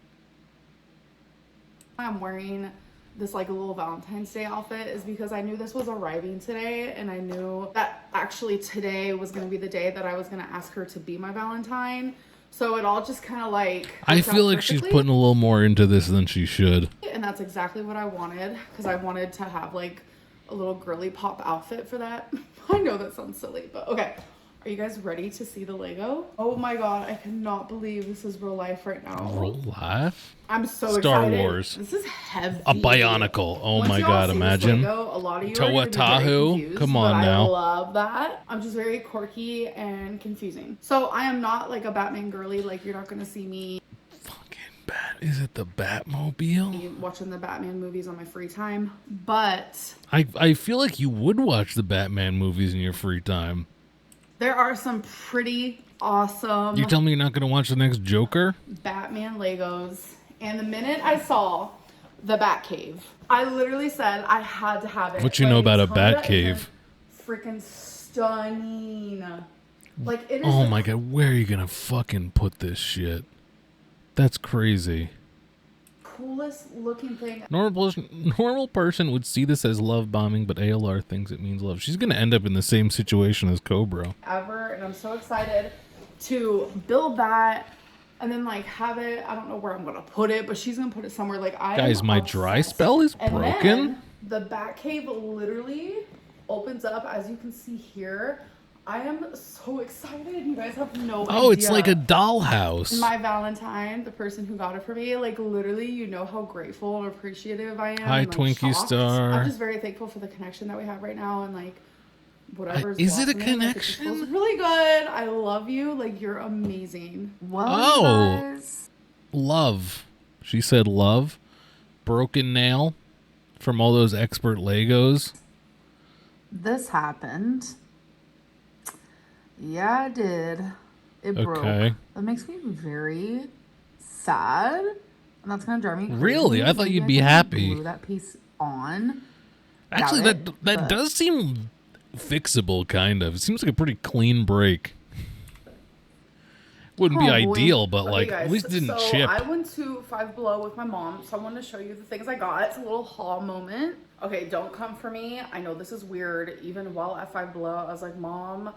I'm wearing this like a little Valentine's Day outfit is because I knew this was arriving today, and I knew that actually today was gonna be the day that I was gonna ask her to be my Valentine. So it all just kind of like I feel like she's putting a little more into this than she should. And that's exactly what I wanted, because I wanted to have like a little girly pop outfit for that. I know that sounds silly, but okay. Are you guys ready to see the Lego? Oh my god, I cannot believe this is real life right now. Real life? I'm so Star excited. Wars. This is heavy. A Bionicle. Oh Once my y'all god, see this imagine. Lego, a lot of you Toa are gonna be very Tahu? confused, Come on but now. I love that. I'm just very quirky and confusing. So I am not like a Batman girly. Like you're not gonna see me Is it the Batmobile? watching the Batman movies on my free time. But I feel like you would watch the Batman movies in your free time. there are some pretty awesome You tell me you're not going to watch the next Joker? Batman Legos. And the minute I saw the Batcave, I literally said I had to have it. What you know about a tell me that Batcave? isn't freaking stunning. Like it is. Oh my god, where are you going to fucking put this shit? That's crazy. Coolest looking thing Normal person would see this as love bombing, but ALR thinks it means love. She's going to end up in the same situation as Cobra. ever, and I'm so excited to build that and then like have it. I don't know where I'm gonna put it, but she's gonna put it somewhere. Like I Guys, am my obsessed. dry spell is And broken. then the Batcave literally opens up, as you can see here. I am so excited. You guys have no idea. Oh, it's like a dollhouse. My Valentine, the person who got it for me, like literally, you know how grateful and appreciative I am. Hi, and, like, Twinkie shocked. Star. I'm just very thankful for the connection that we have right now, and like whatever's Is it a blossoming, like, it just connection? feels really good. I love you. Like you're amazing. Well, Oh. you guys, Love. She said love. Broken nail from all those expert Legos. this happened. Yeah, it did. It Okay. broke. That makes me very sad, and that's gonna drive me crazy. Really? I thought Maybe you'd be can happy. Glue that piece on. Actually, Doubt that it, that but- does seem fixable, kind of. It seems like a pretty clean break. Wouldn't be Oh, boy. ideal, but Okay, like guys, at least it didn't so chip. I went to Five Below with my mom, so I wanted to show you the things I got. It's a little haul moment. Okay, don't come for me. I know this is weird. Even while at Five Below, I was like, Mom,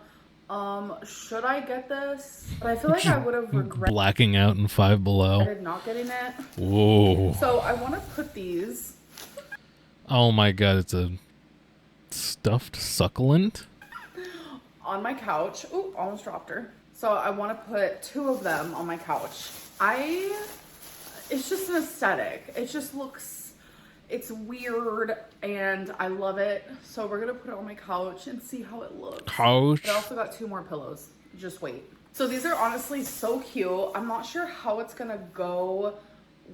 should I get this? But I feel like I would have regretted Blacking out in Five Below. not getting it. Whoa. So I want to put these Oh my god, it's a stuffed succulent? on my couch. Ooh, almost dropped her. So I want to put 2 of them on my couch. It's just an aesthetic. It just looks It's weird and I love it. So we're gonna put it on my couch and see how it looks. Couch. I also got 2 more pillows. Just wait. So these are honestly so cute. I'm not sure how it's gonna go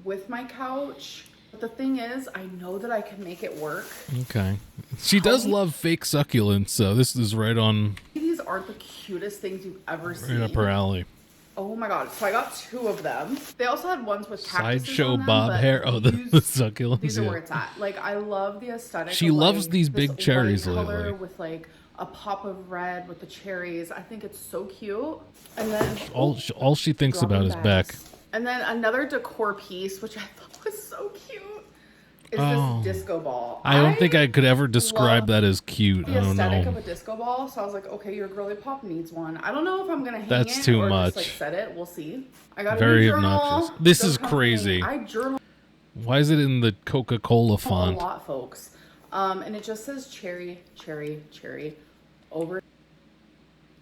with my couch. But the thing is, I know that I can make it work. Okay. She does love fake succulents, so this is right on. These aren't the cutest things you've ever seen. Right up her alley. Oh my god. So I got 2 of them. They also had ones with cactuses Sideshow on them, bob but hair. Oh, the succulents. These are Yeah. where it's at. Like, I love the aesthetic. She of, loves like, these this big cherries white color lately. with like a pop of red with the cherries. I think it's so cute. And then All she thinks about is Beck. And then another decor piece, which I thought was so cute, is Oh. this disco ball. I don't think I could ever describe love that as cute. I the don't aesthetic know. of a disco ball, so I was like, okay, your girly pop needs one. I don't know if I'm gonna hang That's it too or much. just like set it. We'll see. I got a Very new journal. obnoxious. This Don't is come for me. crazy. I journal Why is it in the Coca-Cola a font? lot, folks. And it just says cherry, cherry, cherry, over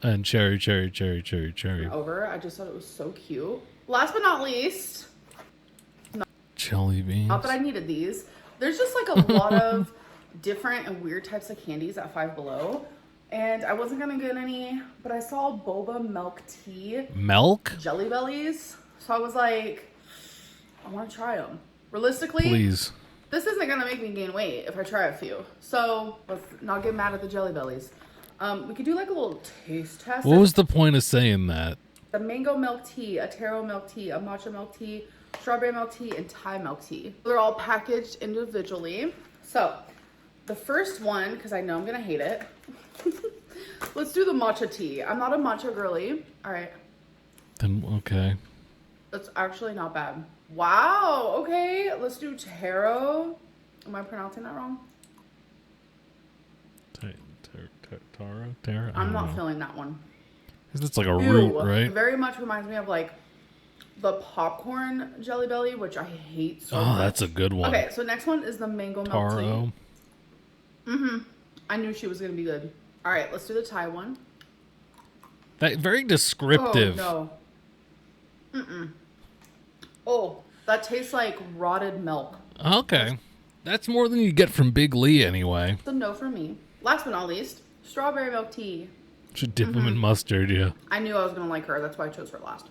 And cherry, cherry, cherry, cherry, cherry. and over. I just thought it was so cute. Last but not least, Jelly beans. not that I needed these. There's just like a lot of different and weird types of candies at Five Below. And I wasn't gonna get any, but I saw boba milk tea Milk? Jelly Bellies. So I was like, I want to try them. Realistically, Please. this isn't gonna make me gain weight if I try a few. So let's not get mad at the Jelly Bellies. We could do like a little taste test. What was the point of saying that? The mango milk tea, a taro milk tea, a matcha milk tea, strawberry milk tea, and Thai milk tea. They're all packaged individually. So the first one, because I know I'm gonna hate it. Let's do the matcha tea. I'm not a matcha girly. All right, Then okay. that's actually not bad. Wow. Okay, let's do taro. Am I pronouncing that wrong? Taro? I'm not feeling that one. It's like a Ew. root, right? Very much reminds me of like the popcorn Jelly Belly, which I hate so Oh, much. that's a good one. Okay, so next one is the mango milk Taro. tea. I knew she was gonna be good. All right, let's do the Thai one. That very descriptive. Oh no. Oh, that tastes like rotted milk. Okay. That's more than you get from Big Lee anyway. It's a no for me. Last but not least, strawberry milk tea. Should dip them in mustard, yeah. I knew I was gonna like her. That's why I chose her last.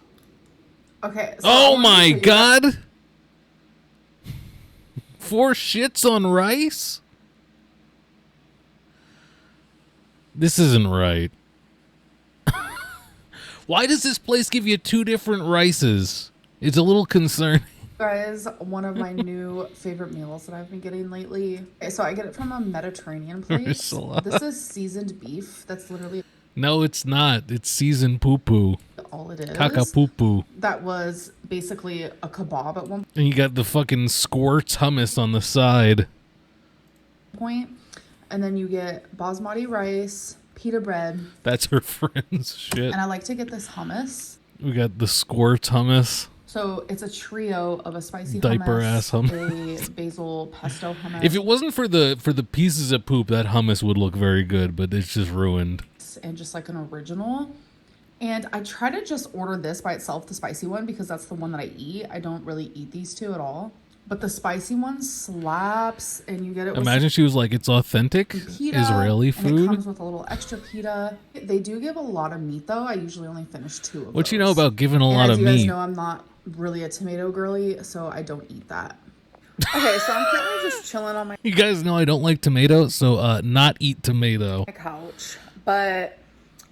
Okay. So Oh I wanted to my show you god! 4 shits on rice? This isn't right. Why does this place give you 2 different rices? It's a little concerning. guys, one of my new favorite meals that I've been getting lately. Okay, so I get it from a Mediterranean place. Ursula. This is seasoned beef. That's literally No, it's not. It's seasoned poo-poo. all it is. Kaka poo-poo. That was basically a kebab at one And you got the fucking squirts hummus on the side. point. And then you get basmati rice, pita bread, That's her friend's shit. and I like to get this hummus. We got the squirts hummus. So it's a trio of a spicy Diaper hummus, ass hummus. a basil pesto hummus, If it wasn't for the pieces of poop, that hummus would look very good, but it's just ruined. and just like an original. And I try to just order this by itself, the spicy one, because that's the one that I eat. I don't really eat these two at all. But the spicy one slaps, and you get it with Imagine she was like, it's authentic pita, Israeli and it food. comes with a little extra pita. They do give a lot of meat, though. I usually only finish 2 of What you know those. about giving a And lot as of you guys meat? know, I'm not really a tomato girly, so I don't eat that. Okay, so I'm currently just chilling on my You guys know I don't like tomatoes, so not eat tomato. couch, but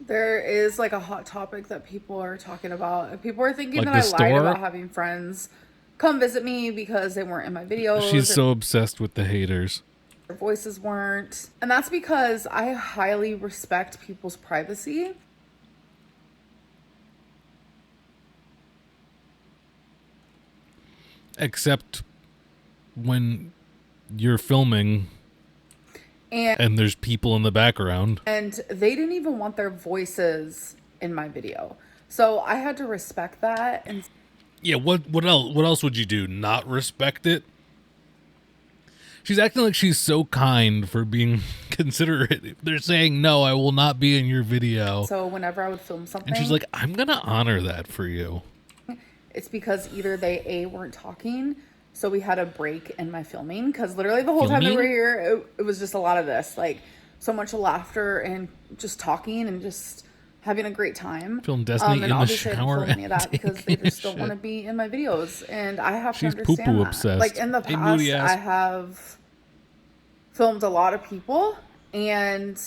there is like a hot topic that people are talking about. And people are thinking Like that I the lied store? about having friends come visit me because they weren't in my videos. She's and so obsessed with the haters. their voices weren't. And that's because I highly respect people's privacy. Except when you're filming and there's people in the background. And they didn't even want their voices in my video. So I had to respect that. And Yeah, what else would you do? Not respect it? She's acting like she's so kind for being considerate. They're saying, no, I will not be in your video. so whenever I would film something, And she's like, I'm going to honor that for you. it's because either they A, weren't talking, So we had a break in my filming because literally the whole time they were here, it was just a lot of this, like so much laughter and just talking and just having a great time. Film Destiny and in the obviously I shower didn't film any of that because they just don't shit. want to be in my videos, and I have to She's understand poo-poo that. obsessed. Like in the Hey, past, moody ass. I have filmed a lot of people, and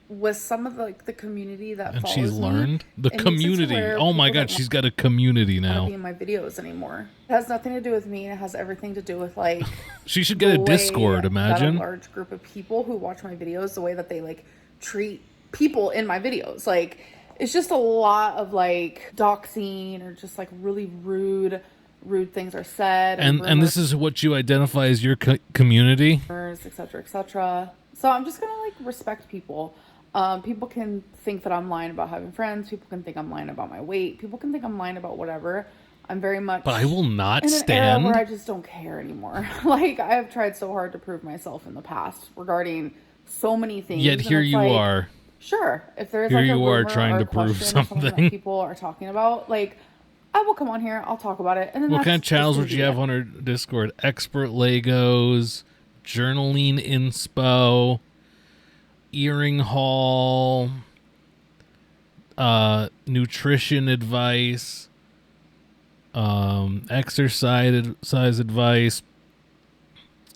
with some of the community that And follows she's learned the me, it makes it to community. where Oh my people god, don't she's got a community want to now. be in my videos anymore. It has nothing to do with me. It has everything to do with like She should get a the way Discord, that imagine. a large group of people who watch my videos, the way that they like treat people in my videos. Like it's just a lot of like doxing or just like really rude things are said, And this is what you identify as your community. etc., etc. So I'm just gonna like respect people. People can think that I'm lying about having friends. People can think I'm lying about my weight. People can think I'm lying about whatever. I'm very much. But I will not in an era stand. where I just don't care anymore. Like I have tried so hard to prove myself in the past regarding so many things. Yet and here it's you like, are. Sure, if there's Here like a you are rumor trying or to a prove question or something something. that people are talking about, like I will come on here, I'll talk about it, and then What that's kind of channels just would you gonna have be on our Discord? Expert Legos, Journaling Inspo, Earring Haul, nutrition advice, exercise advice,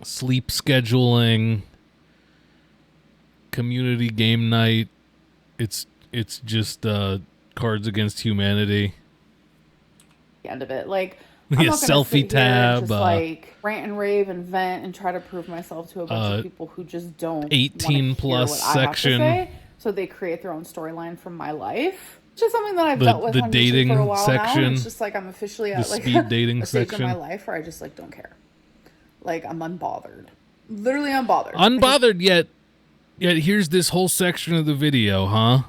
sleep scheduling, community game night. It's just Cards Against Humanity. the end of it. Like Yeah, I'm not gonna selfie sit here and tab, just like rant and rave and vent and try to prove myself to a bunch of people who just don't 18 wanna plus hear what I have to section. say. So they create their own storyline from my life. It's just something that I've The- dealt with the on dating YouTube for a while now. section, And it's just like I'm officially at like speed dating a stage section. in my life where I just like don't care. Like I'm unbothered. Literally unbothered. Unbothered yet here's this whole section of the video, huh?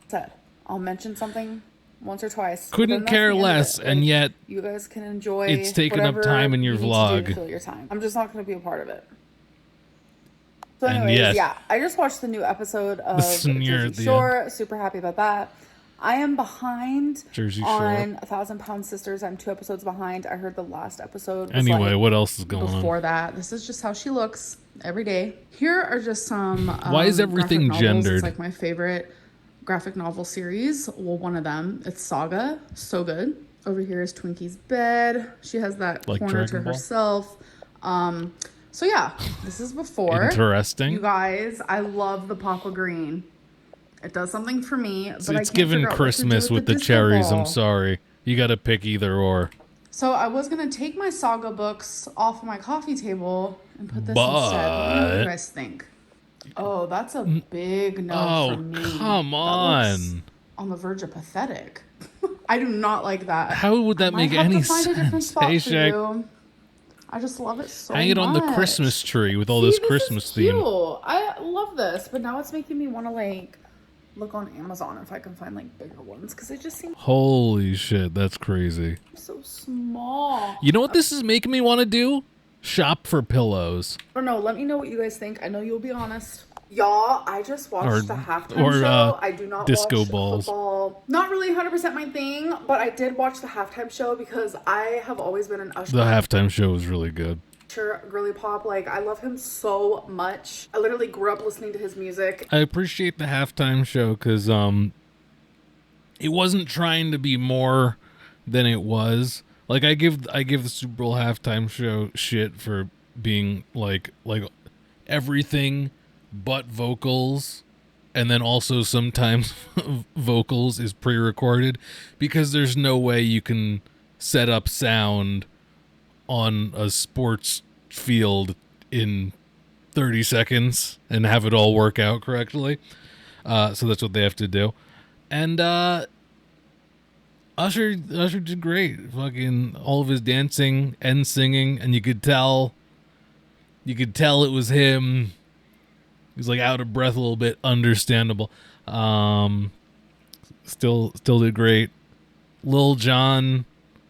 Said I'll mention something once or twice. Couldn't but then that's care the end of less, it. and Like, yet you guys can enjoy. it's taken up whatever time in your you need to do vlog. to fill your time. I'm just not going to be a part of it. So, And anyways, yes. yeah, I just watched the new episode of sneer at Jersey the Shore. Super happy about that. I am behind Jersey on Shore. 1,000 Pound Sisters. I'm 2 episodes behind. I heard the last episode. Was Anyway, like, what else is going on? before that, this is just how she looks every day. Here are just some. Why is everything graphic novels. gendered? It's like my favorite graphic novel series. Well, one of them. It's Saga. So good. Over here is Twinkie's bed. She has that Like corner Dragon to Ball? herself. So yeah, this is before. Interesting. You guys, I love the Papa Green. It does something for me. But I It's can't given figure out what to do Christmas with the disco cherries. ball. I'm sorry. You got to pick either or. So I was gonna take my Saga books off of my coffee table and put this instead. Let me know what you guys think. Oh, that's a big no Oh, from me. come That on. looks on the verge of pathetic. I do not like that. How would that I might make have any to find a different sense? spot Hey, for Shaq. you. I just love it so much. Hang it on the Christmas tree with all See, this Christmas is theme. cute. I love this, but now it's making me want to like look on Amazon if I can find like bigger ones because they just seem Holy shit, that's crazy. so small. You know what this is making me want to do? Shop for pillows. I don't know. Let me know what you guys think. I know you'll be honest. Y'all, I just watched Or- the halftime or, show. I do not disco watch balls. football. Not really 100% my thing, but I did watch the halftime show because I have always been an Usher. The halftime show was really good. Girly pop. Like, I love him so much. I literally grew up listening to his music. I appreciate the halftime show because it wasn't trying to be more than it was. Like I give the Super Bowl halftime show shit for being like everything but vocals, and then also sometimes vocals is pre-recorded because there's no way you can set up sound on a sports field in 30 seconds and have it all work out correctly. So that's what they have to do. And Usher did great. Fucking all of his dancing and singing, and you could tell it was him. He was like out of breath a little bit, understandable. Still did great. Lil Jon,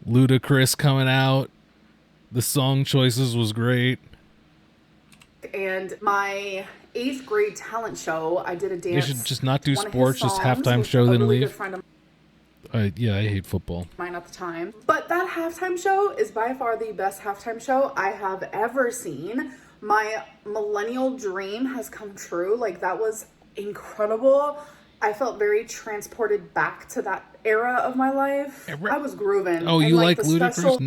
Ludacris coming out. The song choices was great. And my 8th grade talent show, I did a dance. They should just not do one of his sports, just songs halftime with show, a then really leave. good friend of Yeah, I hate football. Mine at the time. But that halftime show is by far the best halftime show I have ever seen. My millennial dream has come true. Like, that was incredible. I felt very transported back to that era of my life. I was grooving. Oh, And, you like the Ludacris? special...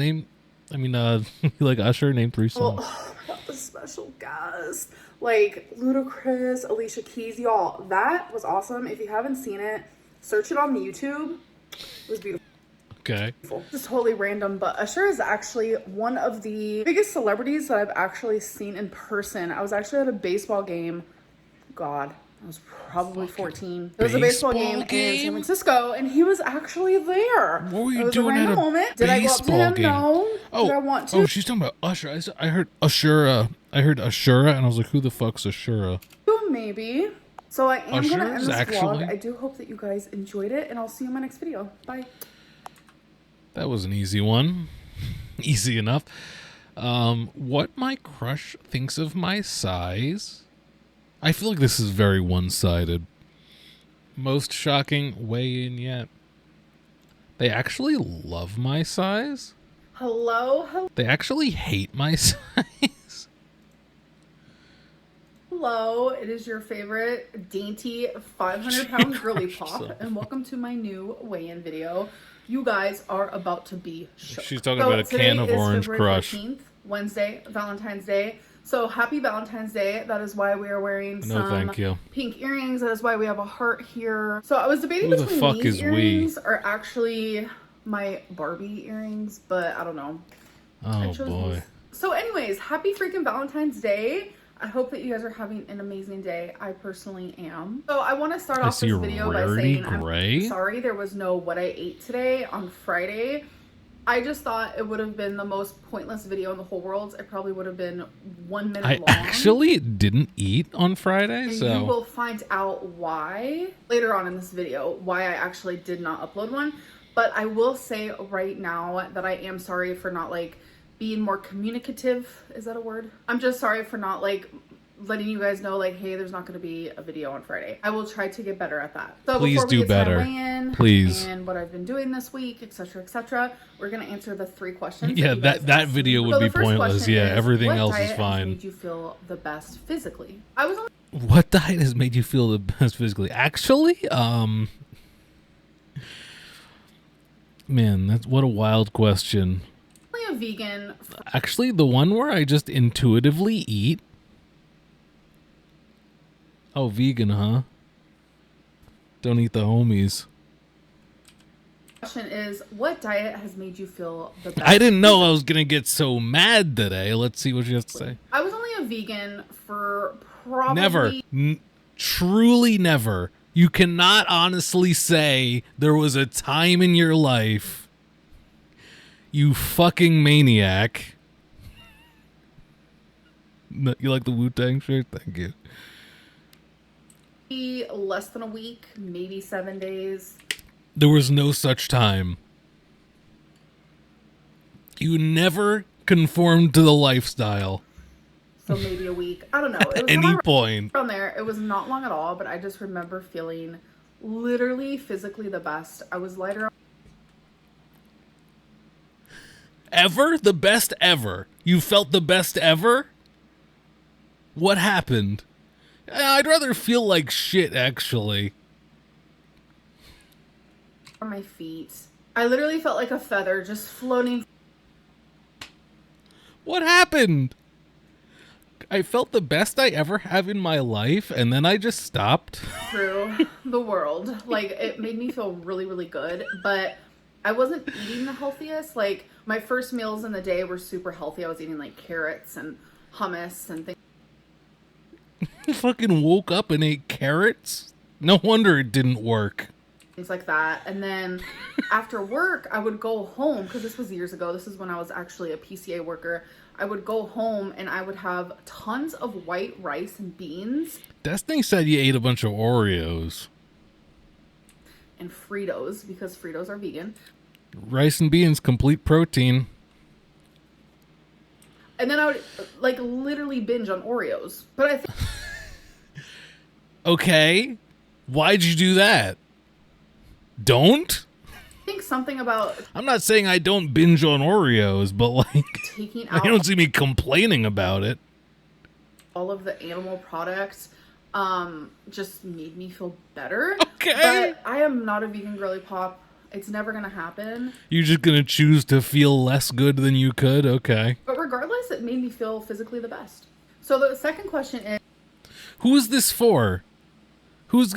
You like Usher? Name 3 songs. Oh, the special guest. Like, Ludacris, Alicia Keys, y'all. That was awesome. If you haven't seen it, search it on YouTube. It was beautiful. Okay. Just totally random, but Usher is actually one of the biggest celebrities that I've actually seen in person. I was actually at a baseball game. God, I was probably 14. It was a baseball game in San Francisco, and he was actually there. What were you it was doing a random at a moment. Did I go up to baseball him? game? No. Did I want to? Oh, she's talking about Usher. I heard Ashura. I heard Ashura, and I was like, who the fuck's Ashura? Maybe. So I am going to end this actually... vlog. I do hope that you guys enjoyed it, and I'll see you in my next video. Bye. That was an easy one. Easy enough. What my crush thinks of my size? I feel like this is very one-sided. Most shocking weigh-in yet. They actually love my size? Hello? They actually hate my size? Hello, it is your favorite dainty 500-pound girly pop, and welcome to my new weigh-in video. You guys are about to be shook. She's talking about a can of Orange Crush. 14th, Wednesday, Valentine's Day. So happy Valentine's Day. That is why we are wearing some pink earrings. That is why we have a heart here. So I was debating between these earrings or actually my Barbie earrings, but I don't know. Oh boy. These. So anyways, happy freaking Valentine's Day. I hope that you guys are having an amazing day. I personally am. So I want to start off this video by saying I'm sorry there was no what I ate today on Friday. I just thought it would have been the most pointless video in the whole world. It probably would have been 1 minute long. I actually didn't eat on Friday, and so... you will find out why later on in this video, why I actually did not upload one. But I will say right now that I am sorry for not, like, being more communicative. Is that a word? I'm just sorry for not, like, letting you guys know, like, hey, there's not going to be a video on Friday. I will try to get better at that. So please do better. Please. And what I've been doing this week, etc., etc., we're going to answer the 3 questions. Yeah, that video would be pointless. Yeah, everything else is fine. What diet has made you feel the best physically? What diet has made you feel the best physically? Actually, man, that's what a wild question. A vegan. Actually, the one where I just intuitively eat. Oh, vegan, huh? Don't eat the homies. Question is, what diet has made you feel the best? I didn't know I was gonna get so mad today. Let's see what you have to say. I was only a vegan for probably never, truly never. You cannot honestly say there was a time in your life, you fucking maniac. You like the Wu-Tang shirt? Thank you. Less than a week, maybe 7 days. There was no such time. You never conformed to the lifestyle. So maybe a week. I don't know. It was at any point. From there, it was not long at all, but I just remember feeling literally physically the best. I was lighter. Ever? The best ever? You felt the best ever? What happened? I'd rather feel like shit, actually. On my feet. I literally felt like a feather just floating. What happened? I felt the best I ever have in my life, and then I just stopped. Through the world. Like, it made me feel really, really good, but I wasn't eating the healthiest. Like, my first meals in the day were super healthy. I was eating, like, carrots and hummus and things. You fucking woke up and ate carrots? No wonder it didn't work. Things like that. And then after work, I would go home, because this was years ago. This is when I was actually a PCA worker. I would go home and I would have tons of white rice and beans. Destiny said you ate a bunch of Oreos. And Fritos, because Fritos are vegan. Rice and beans, complete protein. And then I would, like, literally binge on Oreos. But I think... Okay. Why'd you do that? Don't? think something about I'm not saying I don't binge on Oreos, but like, taking I out don't see me complaining about it. all of the animal products just made me feel better. Okay. But I am not a vegan girly pop. It's never gonna happen. You're just gonna choose to feel less good than you could? Okay. But regardless, it made me feel physically the best. So the second question is, Who is this for? Who's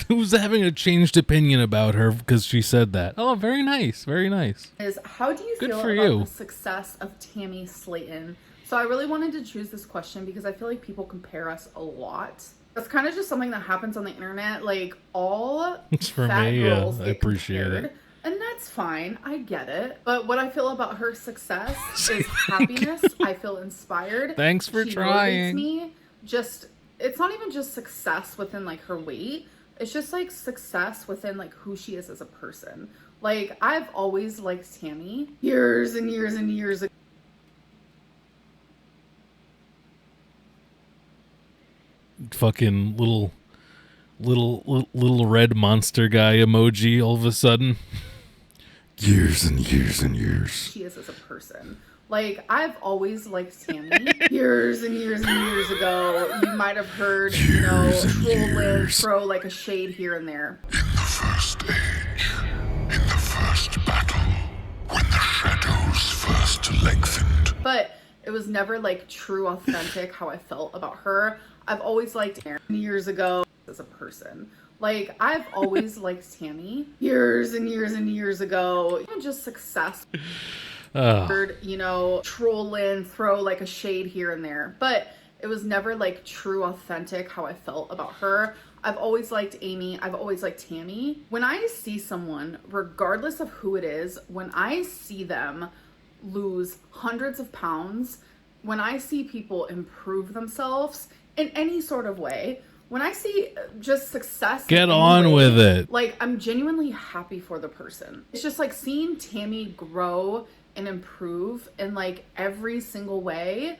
who's having a changed opinion about her because she said that? Oh, very nice, very nice. how do you Good feel for about you. the success of Tammy Slayton? So I really wanted to choose this question because I feel like people compare us a lot. That's kind of just something that happens on the internet. Like all It's for fat me, girls I get appreciate compared, it. and that's fine. I get it. But what I feel about her success is happiness. I feel inspired. Thanks for She trying. motivates me. Just it's not even just success within like her weight. It's just like success within like who she is as a person. Like I've always liked Tammy years and years and years ago. Fucking little red monster guy emoji all of a sudden. Years and years and years. She is as a person. Like I've always liked Tammy years and years and years ago. You might have heard, Trollin throw like a shade here and there. In the first age, in the first battle, when the shadows first lengthened. But it was never like true, authentic how I felt about her. I've always liked Aaron years ago as a person. Like I've always liked Tammy years and years and years ago. Even just success. Heard, Trollin throw like a shade here and there. But it was never like true, authentic how I felt about her. I've always liked Amy. I've always liked Tammy. When I see someone, regardless of who it is, when I see them lose hundreds of pounds, when I see people improve themselves in any sort of way, when I see just success, Get on with it. Like I'm genuinely happy for the person. It's just like seeing Tammy grow and improve in like every single way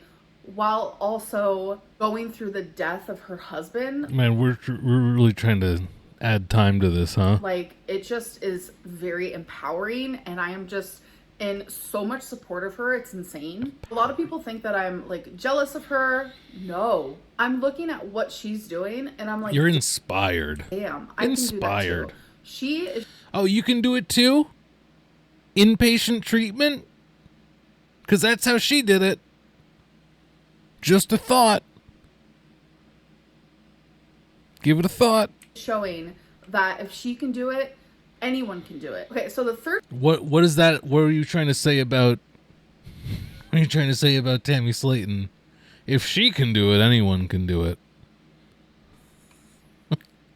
while also going through the death of her husband. Man, we're really trying to add time to this, huh? Like it just is very empowering, and I am just in so much support of her. It's insane. A lot of people think that I'm like jealous of her. No, I'm looking at what she's doing and I'm like, You're inspired. damn, I Inspired. can do that too. She is Oh, you can do it too? Inpatient treatment? Because that's how she did it. Just a thought. Give it a thought. showing that if she can do it, anyone can do it. Okay, so the third What is that? What are you trying to say about? What are you trying to say about Tammy Slayton? If she can do it, anyone can do it.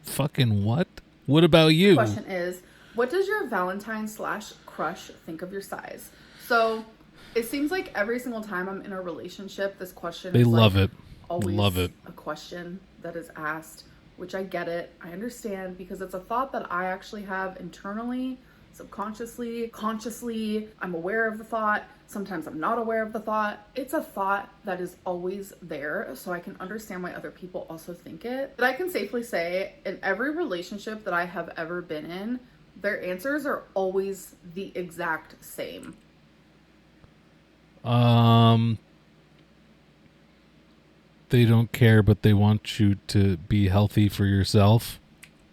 Fucking what? What about you? question is, what does your Valentine / crush think of your size? So it seems like every single time I'm in a relationship, this question They is love like it. always Love it. a question that is asked, which I get it. I understand because it's a thought that I actually have internally, subconsciously, consciously. I'm aware of the thought. Sometimes I'm not aware of the thought. It's a thought that is always there, so I can understand why other people also think it. But I can safely say in every relationship that I have ever been in, their answers are always the exact same. They don't care, but they want you to be healthy for yourself.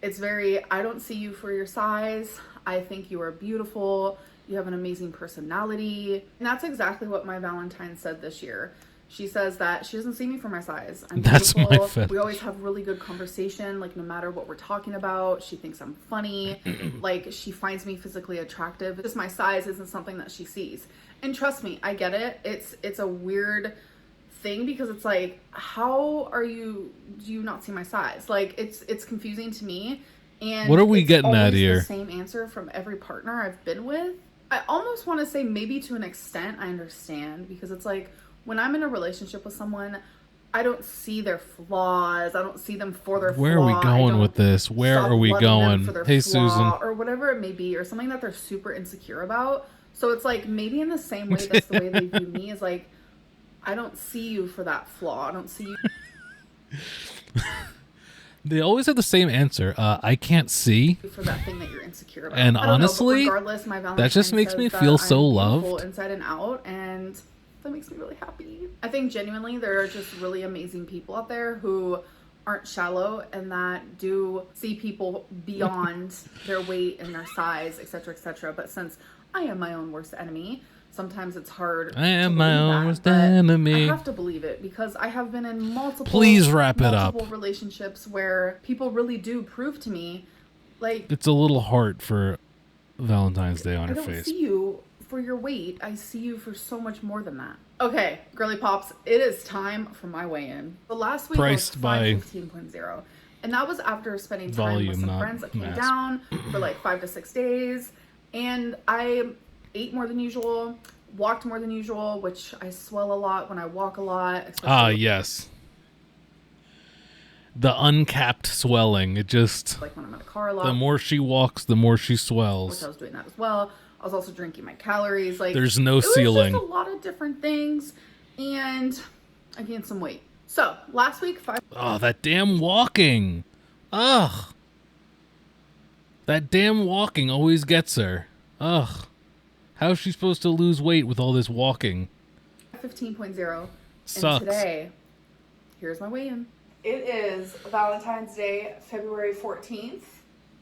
It's very, I don't see you for your size. I think you are beautiful. You have an amazing personality. And that's exactly what my Valentine said this year. She says that she doesn't see me for my size. I'm That's beautiful. my fetish. We always have really good conversation, like no matter what we're talking about. She thinks I'm funny. Like she finds me physically attractive. Just my size isn't something that she sees. And trust me, I get it. It's a weird thing because it's like, how do you not see my size? Like it's confusing to me. And What are we it's getting at always here? the same answer from every partner I've been with. I almost want to say maybe to an extent I understand, because it's like when I'm in a relationship with someone, I don't see their flaws. I don't see them for their Where flaw. are we going with this? Where are we going? Hey, Susan. Or whatever it may be, or something that they're super insecure about. So it's like maybe in the same way that's the way they view me, is like, I don't see you for that flaw. I don't see you. They always have the same answer. I can't see. For that thing that you're insecure about. And I don't know, but honestly, regardless, my that just Valentine makes says me that feel so I'm beautiful loved. inside and out, and that makes me really happy. I think genuinely there are just really amazing people out there who aren't shallow and that do see people beyond their weight and their size, etc., etc. But since I am my own worst enemy, sometimes it's hard. I am to my believe own that, worst but enemy. I have to believe it because I have been in multiple. Please wrap it up. Multiple relationships where people really do prove to me, like, It's a little heart for Valentine's Day on I her don't face. see you for your weight. I see you for so much more than that. Okay, girly pops, it is time for my weigh-in. The last week Priced was by 515.0, and that was after spending time volume, with some not friends that came mass. down for like 5 to 6 days, and I ate more than usual, walked more than usual, which I swell a lot when I walk a lot. Ah, especially yes. The uncapped swelling. It just... like when I'm in a car a lot. The more she walks, the more she Which swells. I was doing that as well. I was also drinking my calories. Like, There's no it was ceiling. just a lot of different things, and I gained some weight. So last week, Oh, that damn walking. Ugh. That damn walking always gets her. Ugh. How's she supposed to lose weight with all this walking? 15.0. Sucks. And today, here's my weigh-in. It is Valentine's Day, February 14th.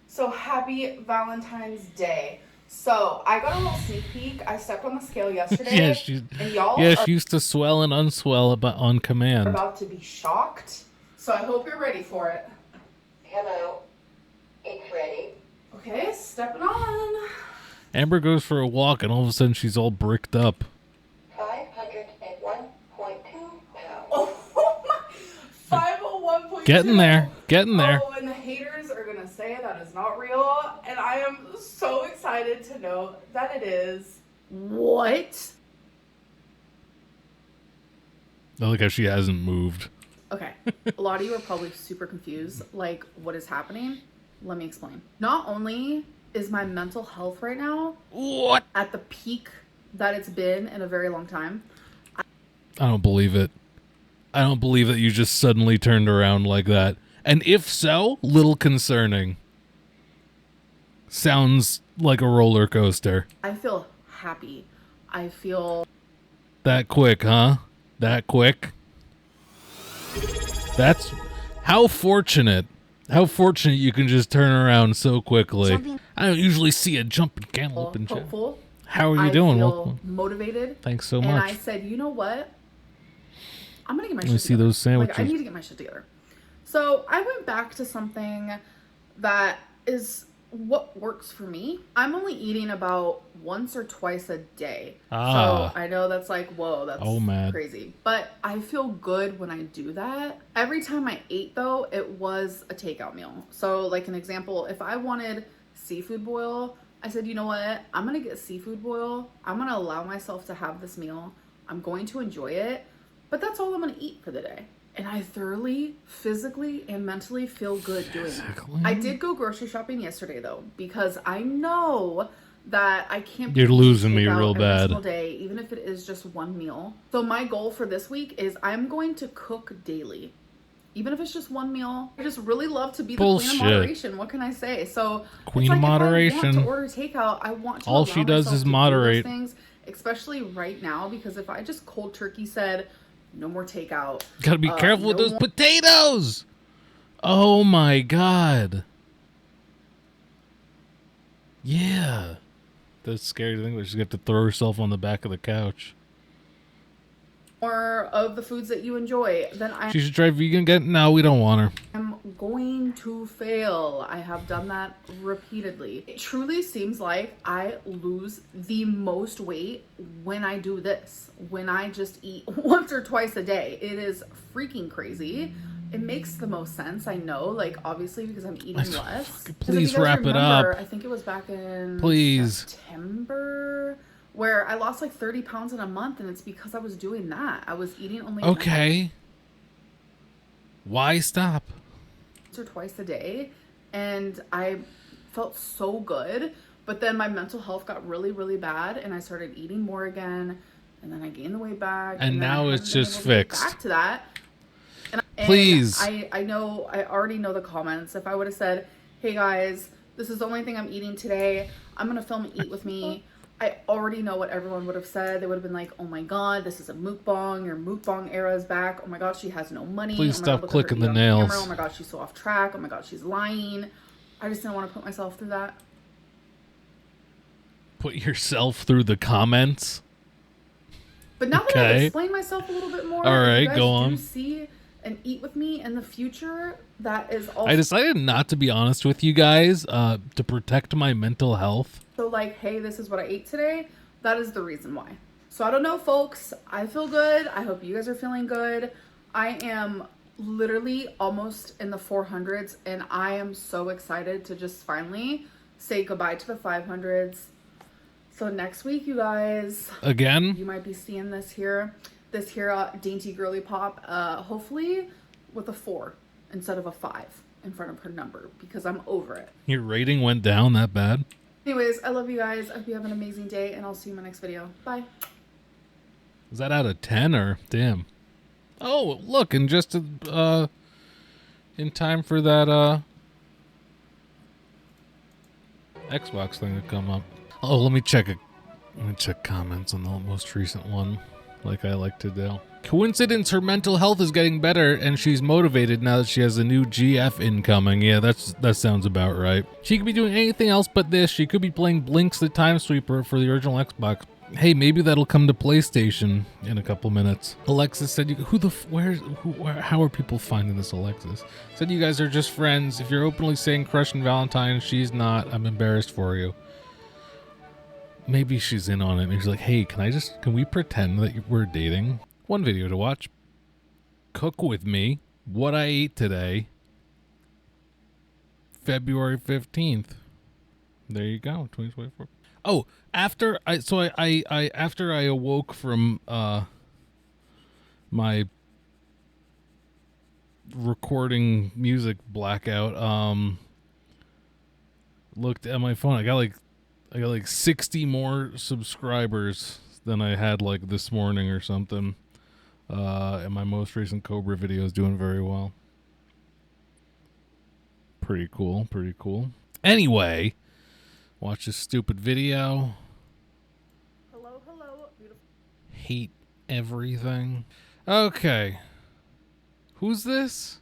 So happy Valentine's Day. So I got a little sneak peek. I stepped on the scale yesterday. And y'all she used to swell and unswell but on are command. about to be shocked. So I hope you're ready for it. Hello. It's ready. Okay, stepping on. Amber goes for a walk and all of a sudden she's all bricked up. 501.2 pounds. Oh my, 501.2. Getting there. Getting there. Oh, and the haters are going to say that is not real. And I am so excited to know that it is. What? I like how she hasn't moved. Okay. A lot of you are probably super confused. Like, what is happening? Let me explain. Not only is my mental health right now What? at the peak that it's been in a very long time. I don't believe it. I don't believe that you just suddenly turned around like that. And if so, little concerning. Sounds like a roller coaster. I feel happy. I feel That quick, huh? That quick? That's... How fortunate. How fortunate you can just turn around so quickly. I don't usually see a jumping cantaloupe and hopeful. How are you I doing? feel motivated. Thanks so And I much. said, you know what? I'm going to get my Let me shit see together. those sandwiches. Like, I need to get my shit together. So I went back to something that is what works for me. I'm only eating about once or twice a day. Ah. So I know that's like, whoa, that's mad. crazy. But I feel good when I do that. Every time I ate, though, it was a takeout meal. So like an example, if I wanted seafood boil, I said, you know what? I'm going to get seafood boil. I'm going to allow myself to have this meal. I'm going to enjoy it. But that's all I'm going to eat for the day. And I thoroughly, physically, and mentally feel good doing it. I did go grocery shopping yesterday, though, because I know that I can't be You're losing me takeout real every bad. single day, even if it is just one meal. So my goal for this week is I'm going to cook daily. Even if it's just one meal. I just really love to be the queen of moderation. What can I say? So Queen of If I moderation. want to order takeout, I want to All allow she does myself is to do those moderate. things, especially right now, because if I just cold turkey said no more takeout. Gotta be careful with no those more- potatoes! Oh my god. Yeah. That's scary to think that she's going to have to throw herself on the back of the couch. More of the foods that you enjoy, then I She should try vegan again? No, we don't want her. am going to fail. I have done that repeatedly. It truly seems like I lose the most weight when I do this. When I just eat once or twice a day. It is freaking crazy. It makes the most sense, I know, like obviously because I'm eating less. 'Cause if Please you guys wrap it remember, up. I think it was back in Please. September where I lost like 30 pounds in a month, and it's because I was doing that. I was eating only Okay. Why stop? once or twice a day, and I felt so good. But then my mental health got really, really bad, and I started eating more again, and then I gained the weight back. And then I now haven't it's been just able to get fixed. back to that. And Please. I know, I already know the comments. If I would have said, hey guys, this is the only thing I'm eating today, I'm gonna film Eat With Me, I already know what everyone would have said. They would have been like, oh my god, this is a mukbang, your mukbang era is back, oh my god, she has no money, Please oh my stop god, look at her clicking eat the on nails. camera. Oh my god, she's so off track, oh my god, she's lying. I just didn't want to put myself through that. Put yourself through the comments. But now that I've explained myself a little bit more, all right, if you guys go on. do see and Eat With Me in the future, that is also... I decided not to be honest with you guys to protect my mental health. So like, hey, this is what I ate today. That is the reason why. So I don't know, folks. I feel good. I hope you guys are feeling good. I am literally almost in the 400s, and I am so excited to just finally say goodbye to the 500s. So next week, you guys, Again? you might be seeing this here dainty girly pop, hopefully with a 4 instead of a 5 in front of her number, because I'm over it. Your rating went down that bad? Anyways, I love you guys. I hope you have an amazing day, and I'll see you in my next video. Bye. Is that out of 10 or damn? Oh, look, and just in time for that Xbox thing to come up. Oh, let me check comments on the most recent one, like I like to do. Coincidence, her mental health is getting better and she's motivated now that she has a new GF incoming. Yeah, that sounds about right. She could be doing anything else but this. She could be playing Blinks the Time Sweeper for the original Xbox. Hey, maybe that'll come to PlayStation in a couple minutes. Alexis said, how are people finding this, Alexis? Said you guys are just friends. If you're openly saying crush and Valentine, she's not. I'm embarrassed for you. Maybe she's in on it. Maybe she's like, hey, can we pretend that we're dating? One video to watch. Cook with me. What I ate today. February 15th. There you go. 2024. Oh, after I awoke from my recording music blackout, looked at my phone. I got like 60 more subscribers than I had like this morning or something. And my most recent Cobra video is doing very well. Pretty cool, pretty cool. Anyway, watch this stupid video. Hello, beautiful. Hate everything. Okay. Who's this?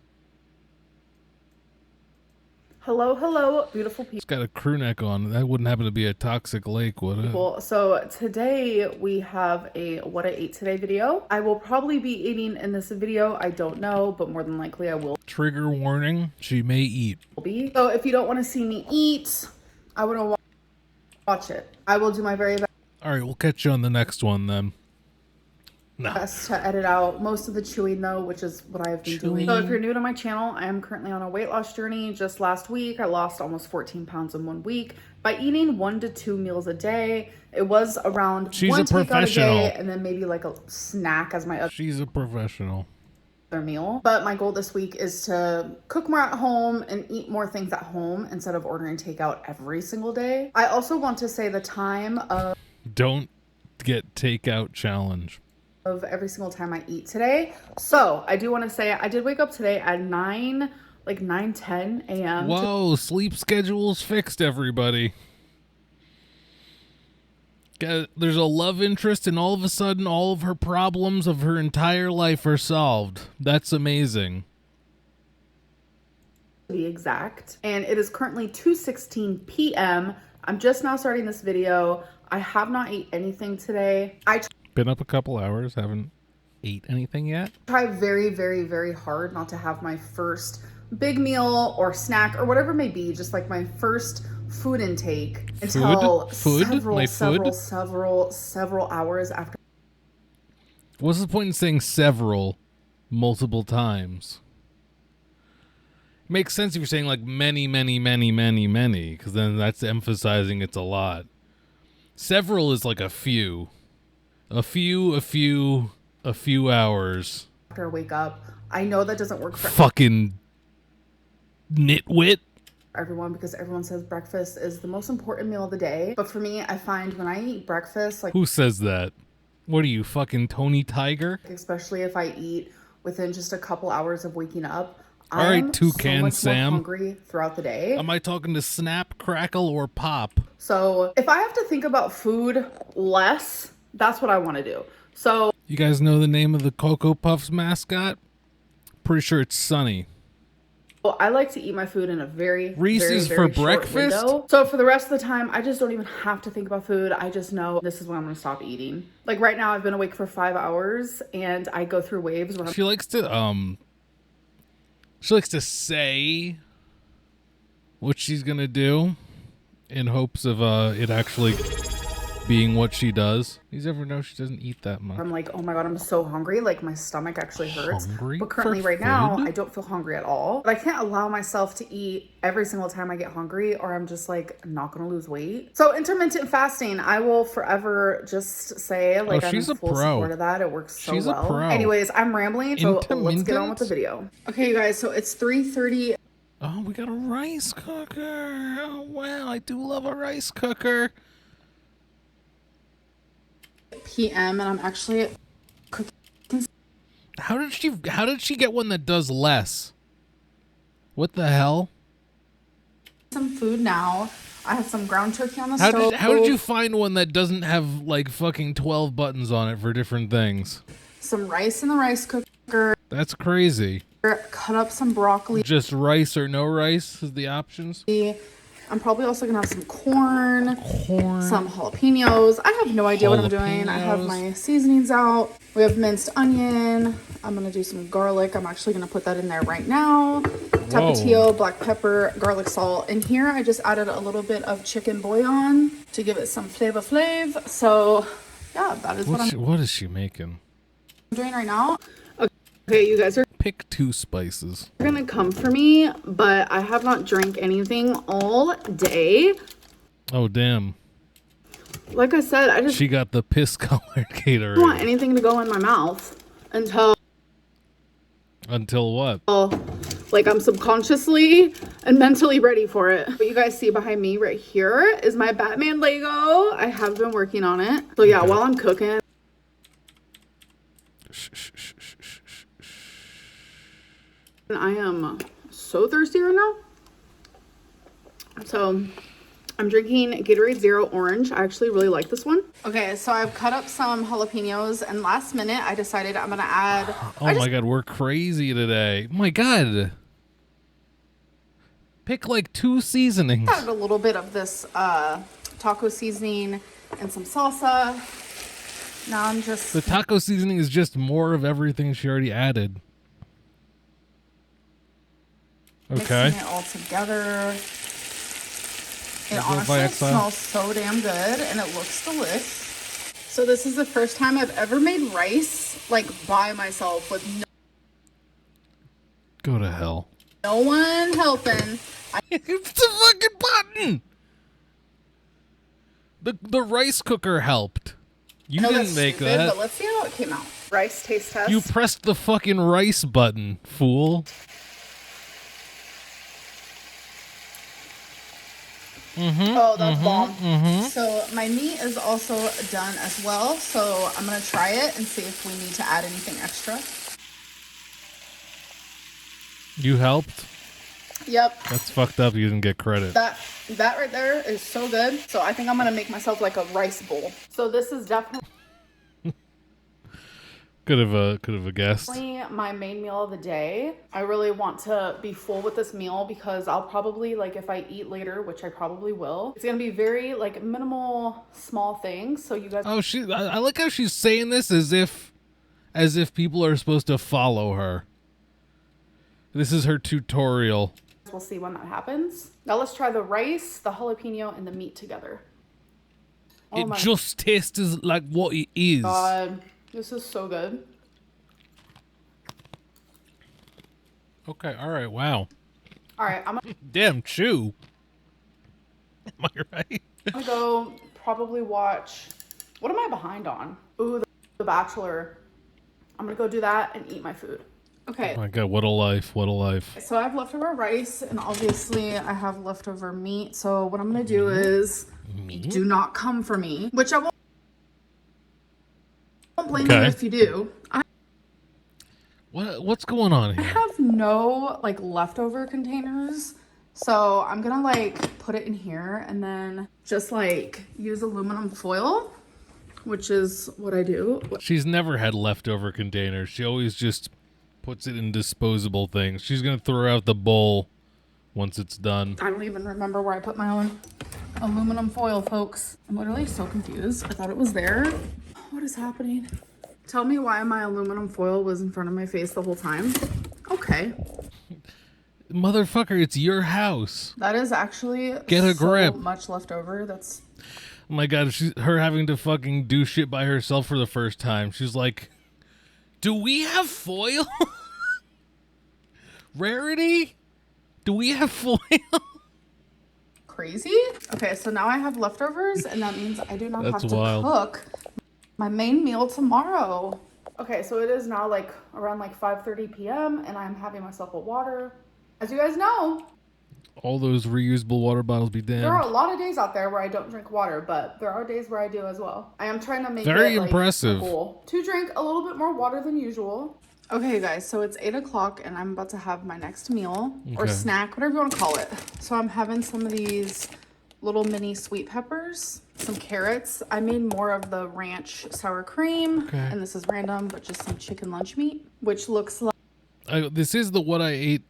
Hello, beautiful people. It's got a crew neck on. That wouldn't happen to be a toxic lake, would it? So today we have a what I ate today video. I will probably be eating in this video. I don't know, but more than likely I will. Trigger warning, she may eat. So if you don't want to see me eat, I want to watch it. I will do my very best. All right, we'll catch you on the next one then. No. Best to edit out most of the chewing though, which is what I've been doing. So if you're new to my channel, I am currently on a weight loss journey. Just last week, I lost almost 14 pounds in 1 week by eating 1 to 2 meals a day. It was around She's one a takeout professional. a day and then maybe like a snack as my other She's a professional. meal. But my goal this week is to cook more at home and eat more things at home instead of ordering takeout every single day. I also want to say the time of Don't get takeout challenge. every single time I eat today. So I do want to say I did wake up today at 9:10 a.m. Whoa, sleep schedule's fixed, everybody. There's a love interest, and all of a sudden, all of her problems of her entire life are solved. That's amazing. To be exact. And it is currently 2:16 p.m. I'm just now starting this video. I have not ate anything today. Been up a couple hours, haven't ate anything yet. Try very, very, very hard not to have my first big meal or snack or whatever it may be, just like my first food intake until several hours after. What's the point in saying several multiple times? It makes sense if you're saying like many, because then that's emphasizing it's a lot. Several is like a few hours. After I wake up, I know that doesn't work for fucking nitwit. Everyone, because everyone says breakfast is the most important meal of the day. But for me, I find when I eat breakfast, like, who says that? What are you, fucking Tony Tiger? especially if I eat within just a couple hours of waking up. All right, I'm Toucan so much Sam. more hungry throughout the day. Am I talking to Snap, Crackle, or Pop? So if I have to think about food less, that's what I want to do. So You guys know the name of the Cocoa Puffs mascot? Pretty sure it's Sunny. I like to eat my food in a very, Reese's very, very for short breakfast? window. So for the rest of the time, I just don't even have to think about food. I just know this is when I'm going to stop eating. Like right now, I've been awake for 5 hours and I go through waves where I'm She likes to say what she's gonna do in hopes of it actually being what she does. You ever know she doesn't eat that much? I'm like, oh my God, I'm so hungry. Like my stomach actually hurts. Hungry But currently for right now, food? I don't feel hungry at all. But I can't allow myself to eat every single time I get hungry or I'm just like not going to lose weight. So intermittent fasting, I will forever just say like I'm in she's a full pro. support of that. It works so She's a well. pro. Anyways, I'm rambling. So let's get on Intermittent? with the video. Okay, you guys. So it's 3:30. Oh, we got a rice cooker. Oh wow, I do love a rice cooker. p.m. and I'm actually cooking How did she get one that does less? What the hell? some food now. I have some ground turkey on the stove. How did you find one that doesn't have like fucking 12 buttons on it for different things? Some rice in the rice cooker. That's crazy. Cut up some broccoli. Just rice or no rice is the options. I'm probably also gonna have some corn, Corn. some jalapenos. I have no idea what I'm doing. I have Jalapenos. my seasonings out. We have minced onion. I'm gonna do some garlic. I'm actually gonna put that in there right now. Tapatio, black pepper, garlic salt. And here I just added a little bit of chicken bouillon to give it some flavor. So yeah, that is What is she making? doing right now. Okay, you guys are Pick 2 spices. gonna come for me, but I have not drank anything all day. Oh damn. Like I said, I just She got the piss colored don't want Gatorade. anything to go in my mouth until Until what? like I'm subconsciously and mentally ready for it. What you guys see behind me right here is my Batman Lego. I have been working on it. So yeah, while I'm cooking, I am so thirsty right now. So I'm drinking Gatorade Zero Orange. I actually really like this one. Okay, so I've cut up some jalapenos and last minute I decided I'm gonna add Oh my god, we're crazy today. Oh my god. Pick like 2 seasonings. add a little bit of this taco seasoning and some salsa. Now I'm just The taco seasoning is just more of everything she already added. Okay. mixing it all together. It Go honestly by XL. smells so damn good and it looks delicious. So this is the first time I've ever made rice like by myself with Go to hell. no one helping. It's the fucking button. The rice cooker helped. You I know didn't that's make stupid, that. but let's see how it came out. Rice taste test. You pressed the fucking rice button, fool. Oh, that's bomb. So my meat is also done as well. So I'm gonna try it and see if we need to add anything extra. You helped? Yep. That's fucked up. You didn't get credit. That right there is so good. So I think I'm gonna make myself like a rice bowl. So this is definitely Could have guessed. my main meal of the day. I really want to be full with this meal because I'll probably like if I eat later, which I probably will. It's gonna be very like minimal, small things. So you guys Oh, I like how she's saying this as if people are supposed to follow her. This is her tutorial. will see when that happens. Now let's try the rice, the jalapeno, and the meat together. Oh It my just tastes like what it is. God. This is so good. Okay, all right, wow. All right, I'm Damn, chew. Am I right? gonna go probably watch. What am I behind on? Ooh, The Bachelor. I'm gonna go do that and eat my food. Okay, Oh my god, what a life, what a life. so I have leftover rice and obviously I have leftover meat. So what I'm gonna do is do not come for me, which I won't blame you Okay. if you do. What What's going on I here? have no like leftover containers, so I'm gonna like put it in here and then just like use aluminum foil, which is what I do. She's never had leftover containers. She always just puts it in disposable things. She's gonna throw out the bowl once it's done. I don't even remember where I put my own aluminum foil, folks. I'm literally so confused. I thought it was there. What is happening? Tell me why my aluminum foil was in front of my face the whole time. Okay. Motherfucker, it's your house. That is actually Get a so grip. much left over. That's Oh my god, her having to fucking do shit by herself for the first time. She's like, do we have foil? Rarity? Do we have foil? crazy. Okay, so now I have leftovers, and that means I do not That's have to wild. cook my main meal tomorrow. Okay, so it is now like around like 5:30 p.m. and I'm having myself a water. As you guys know, All those reusable water bottles be there are a damned. lot of days out there where I don't drink water, but there are days where I do as well. I am trying to make Very it like impressive. a goal to drink a little bit more water than usual. Okay, guys, so it's 8 o'clock and I'm about to have my next meal or Okay. snack, whatever you want to call it. So I'm having some of these little mini sweet peppers, some carrots. I made more of the ranch sour cream, Okay. and this is random, but just some chicken lunch meat, which looks like This is the what I eat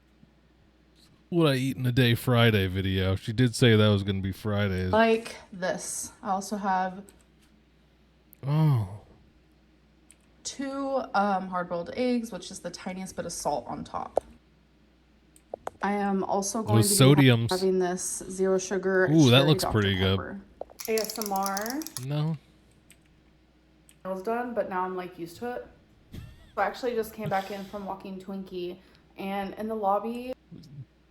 in a day Friday video. She did say that was going to be Fridays. this. I also have Oh. 2 hard-boiled eggs, which is the tiniest bit of salt on top. I am also going Those to be sodiums. having this zero sugar. Ooh, that cherry looks Dr. pretty good. Pepper. ASMR. No. It was done, but now I'm like used to it. So I actually just came back in from walking Twinkie, and in the lobby,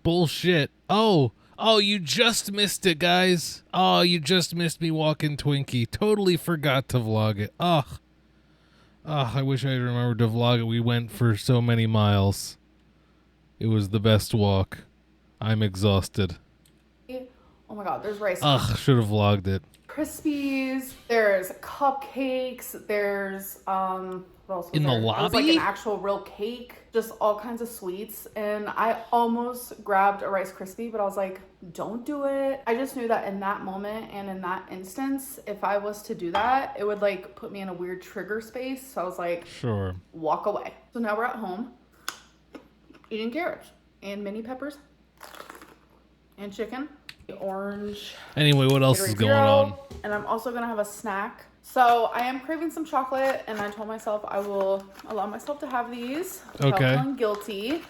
Bullshit. Oh, you just missed it, guys. Oh, you just missed me walking Twinkie. Totally forgot to vlog it. Ugh. I wish I remembered to vlog it. We went for so many miles. It was the best walk. I'm exhausted. oh my god, there's rice. Ugh, should have vlogged it. Krispies, there's cupcakes, there's what else was In the there? It was like lobby? an actual real cake, just all kinds of sweets, and I almost grabbed a Rice Krispie, but I was like, don't do it. I just knew that in that moment and in that instance, if I was to do that, it would like put me in a weird trigger space, so I was like, Sure. walk away. So now we're at home eating carrots and mini peppers and chicken, orange. Anyway, what else is Gatorade going Zero, on? And I'm also gonna have a snack. So I am craving some chocolate, and I told myself I will allow myself to have these without Okay. feeling guilty.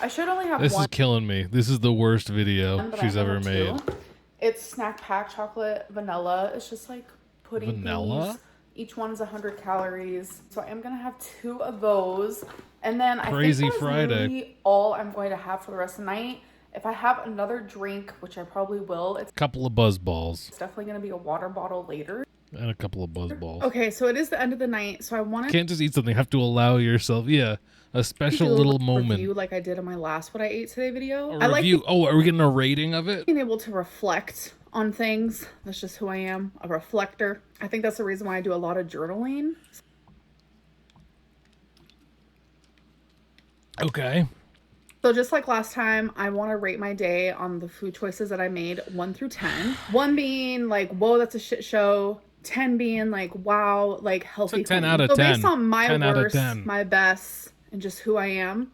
I should only have This one, is killing me. This is the worst video but she's I ever have made. 2. It's snack pack chocolate vanilla. It's just like pudding Vanilla? things. Each one's 100 calories. So I am gonna have 2 of those, and then Crazy I think that is Friday. literally all I'm going to have for the rest of the night. If I have another drink, which I probably will, it's Couple of buzz balls definitely gonna be a water bottle later. and a couple of buzz balls. Okay, so it is the end of the night, so I want to Can't just eat something. You have to allow yourself. Yeah, a special little moment. review like I did in my last What I Ate Today video. A I like review. Oh, are we getting a rating of it? being able to reflect on things. That's just who I am, a reflector. I think that's the reason why I do a lot of journaling. Okay. So just like last time, I want to rate my day on the food choices that I made 1 through 10. 1 being like, whoa, that's a shit show. 10 being like, wow, like healthy. It's a 10 clean. out of so 10. based on my 10 out of worst, 10. my best, and just who I am,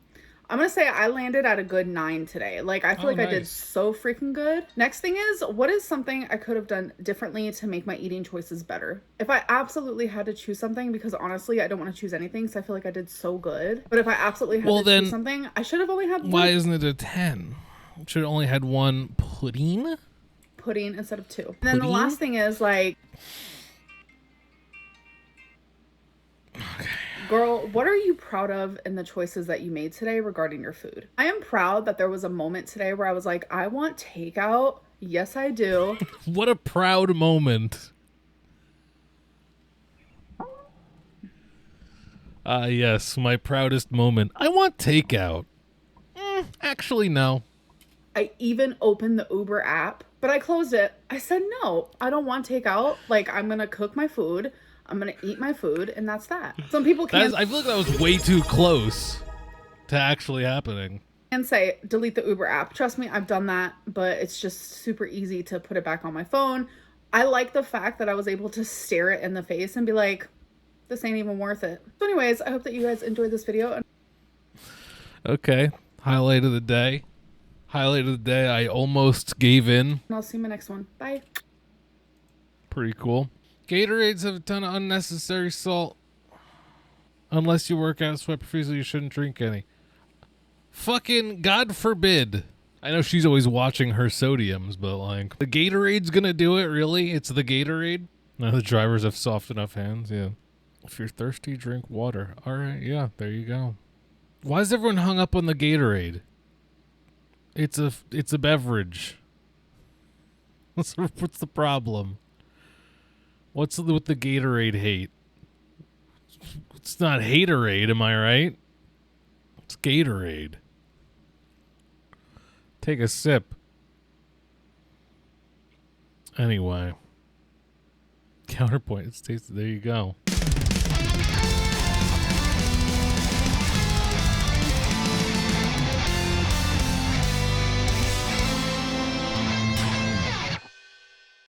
I'm going to say I landed at a good 9 today. Like, I feel like I did nice. so freaking good. Next thing is, what is something I could have done differently to make my eating choices better? If I absolutely had to choose something, because honestly, I don't want to choose anything, so I feel like I did so good. But if I absolutely had Well, to then, choose something, I should have only had Why 1 isn't it a 10? Should have only had 1 pudding. pudding instead of 2. And then the Pudding? last thing is like, girl, what are you proud of in the choices that you made today regarding your food? I am proud that there was a moment today where I was like, I want takeout. Yes, I do. What a proud moment. Yes, my proudest moment. I want takeout. Actually, no. I even opened the Uber app, but I closed it. I said, no, I don't want takeout. Like, I'm going to cook my food. I'm going to eat my food, and that's that. Some people can't. I feel like that was way too close. to actually happening. And say delete the Uber app. Trust me, I've done that, but it's just super easy to put it back on my phone. I like the fact that I was able to stare it in the face and be like, this ain't even worth it. So anyways, I hope that you guys enjoyed this video. Okay. Highlight of the day. Highlight of the day, I almost gave in. And I'll see you in my next one. Bye. Pretty cool. Gatorades have a ton of unnecessary salt. Unless you work out, sweat profusely, you shouldn't drink any. Fucking God forbid. I know she's always watching her sodiums, but like, the Gatorade's gonna do it, really? It's the Gatorade? No, the drivers have soft enough hands, yeah. If you're thirsty, drink water. Alright, yeah, there you go. Why is everyone hung up on the Gatorade? It's a beverage. What's the problem? What's with the Gatorade hate? It's not Haterade, am I right? It's Gatorade. Take a sip. Anyway. Counterpoint. It's tasted. There you go.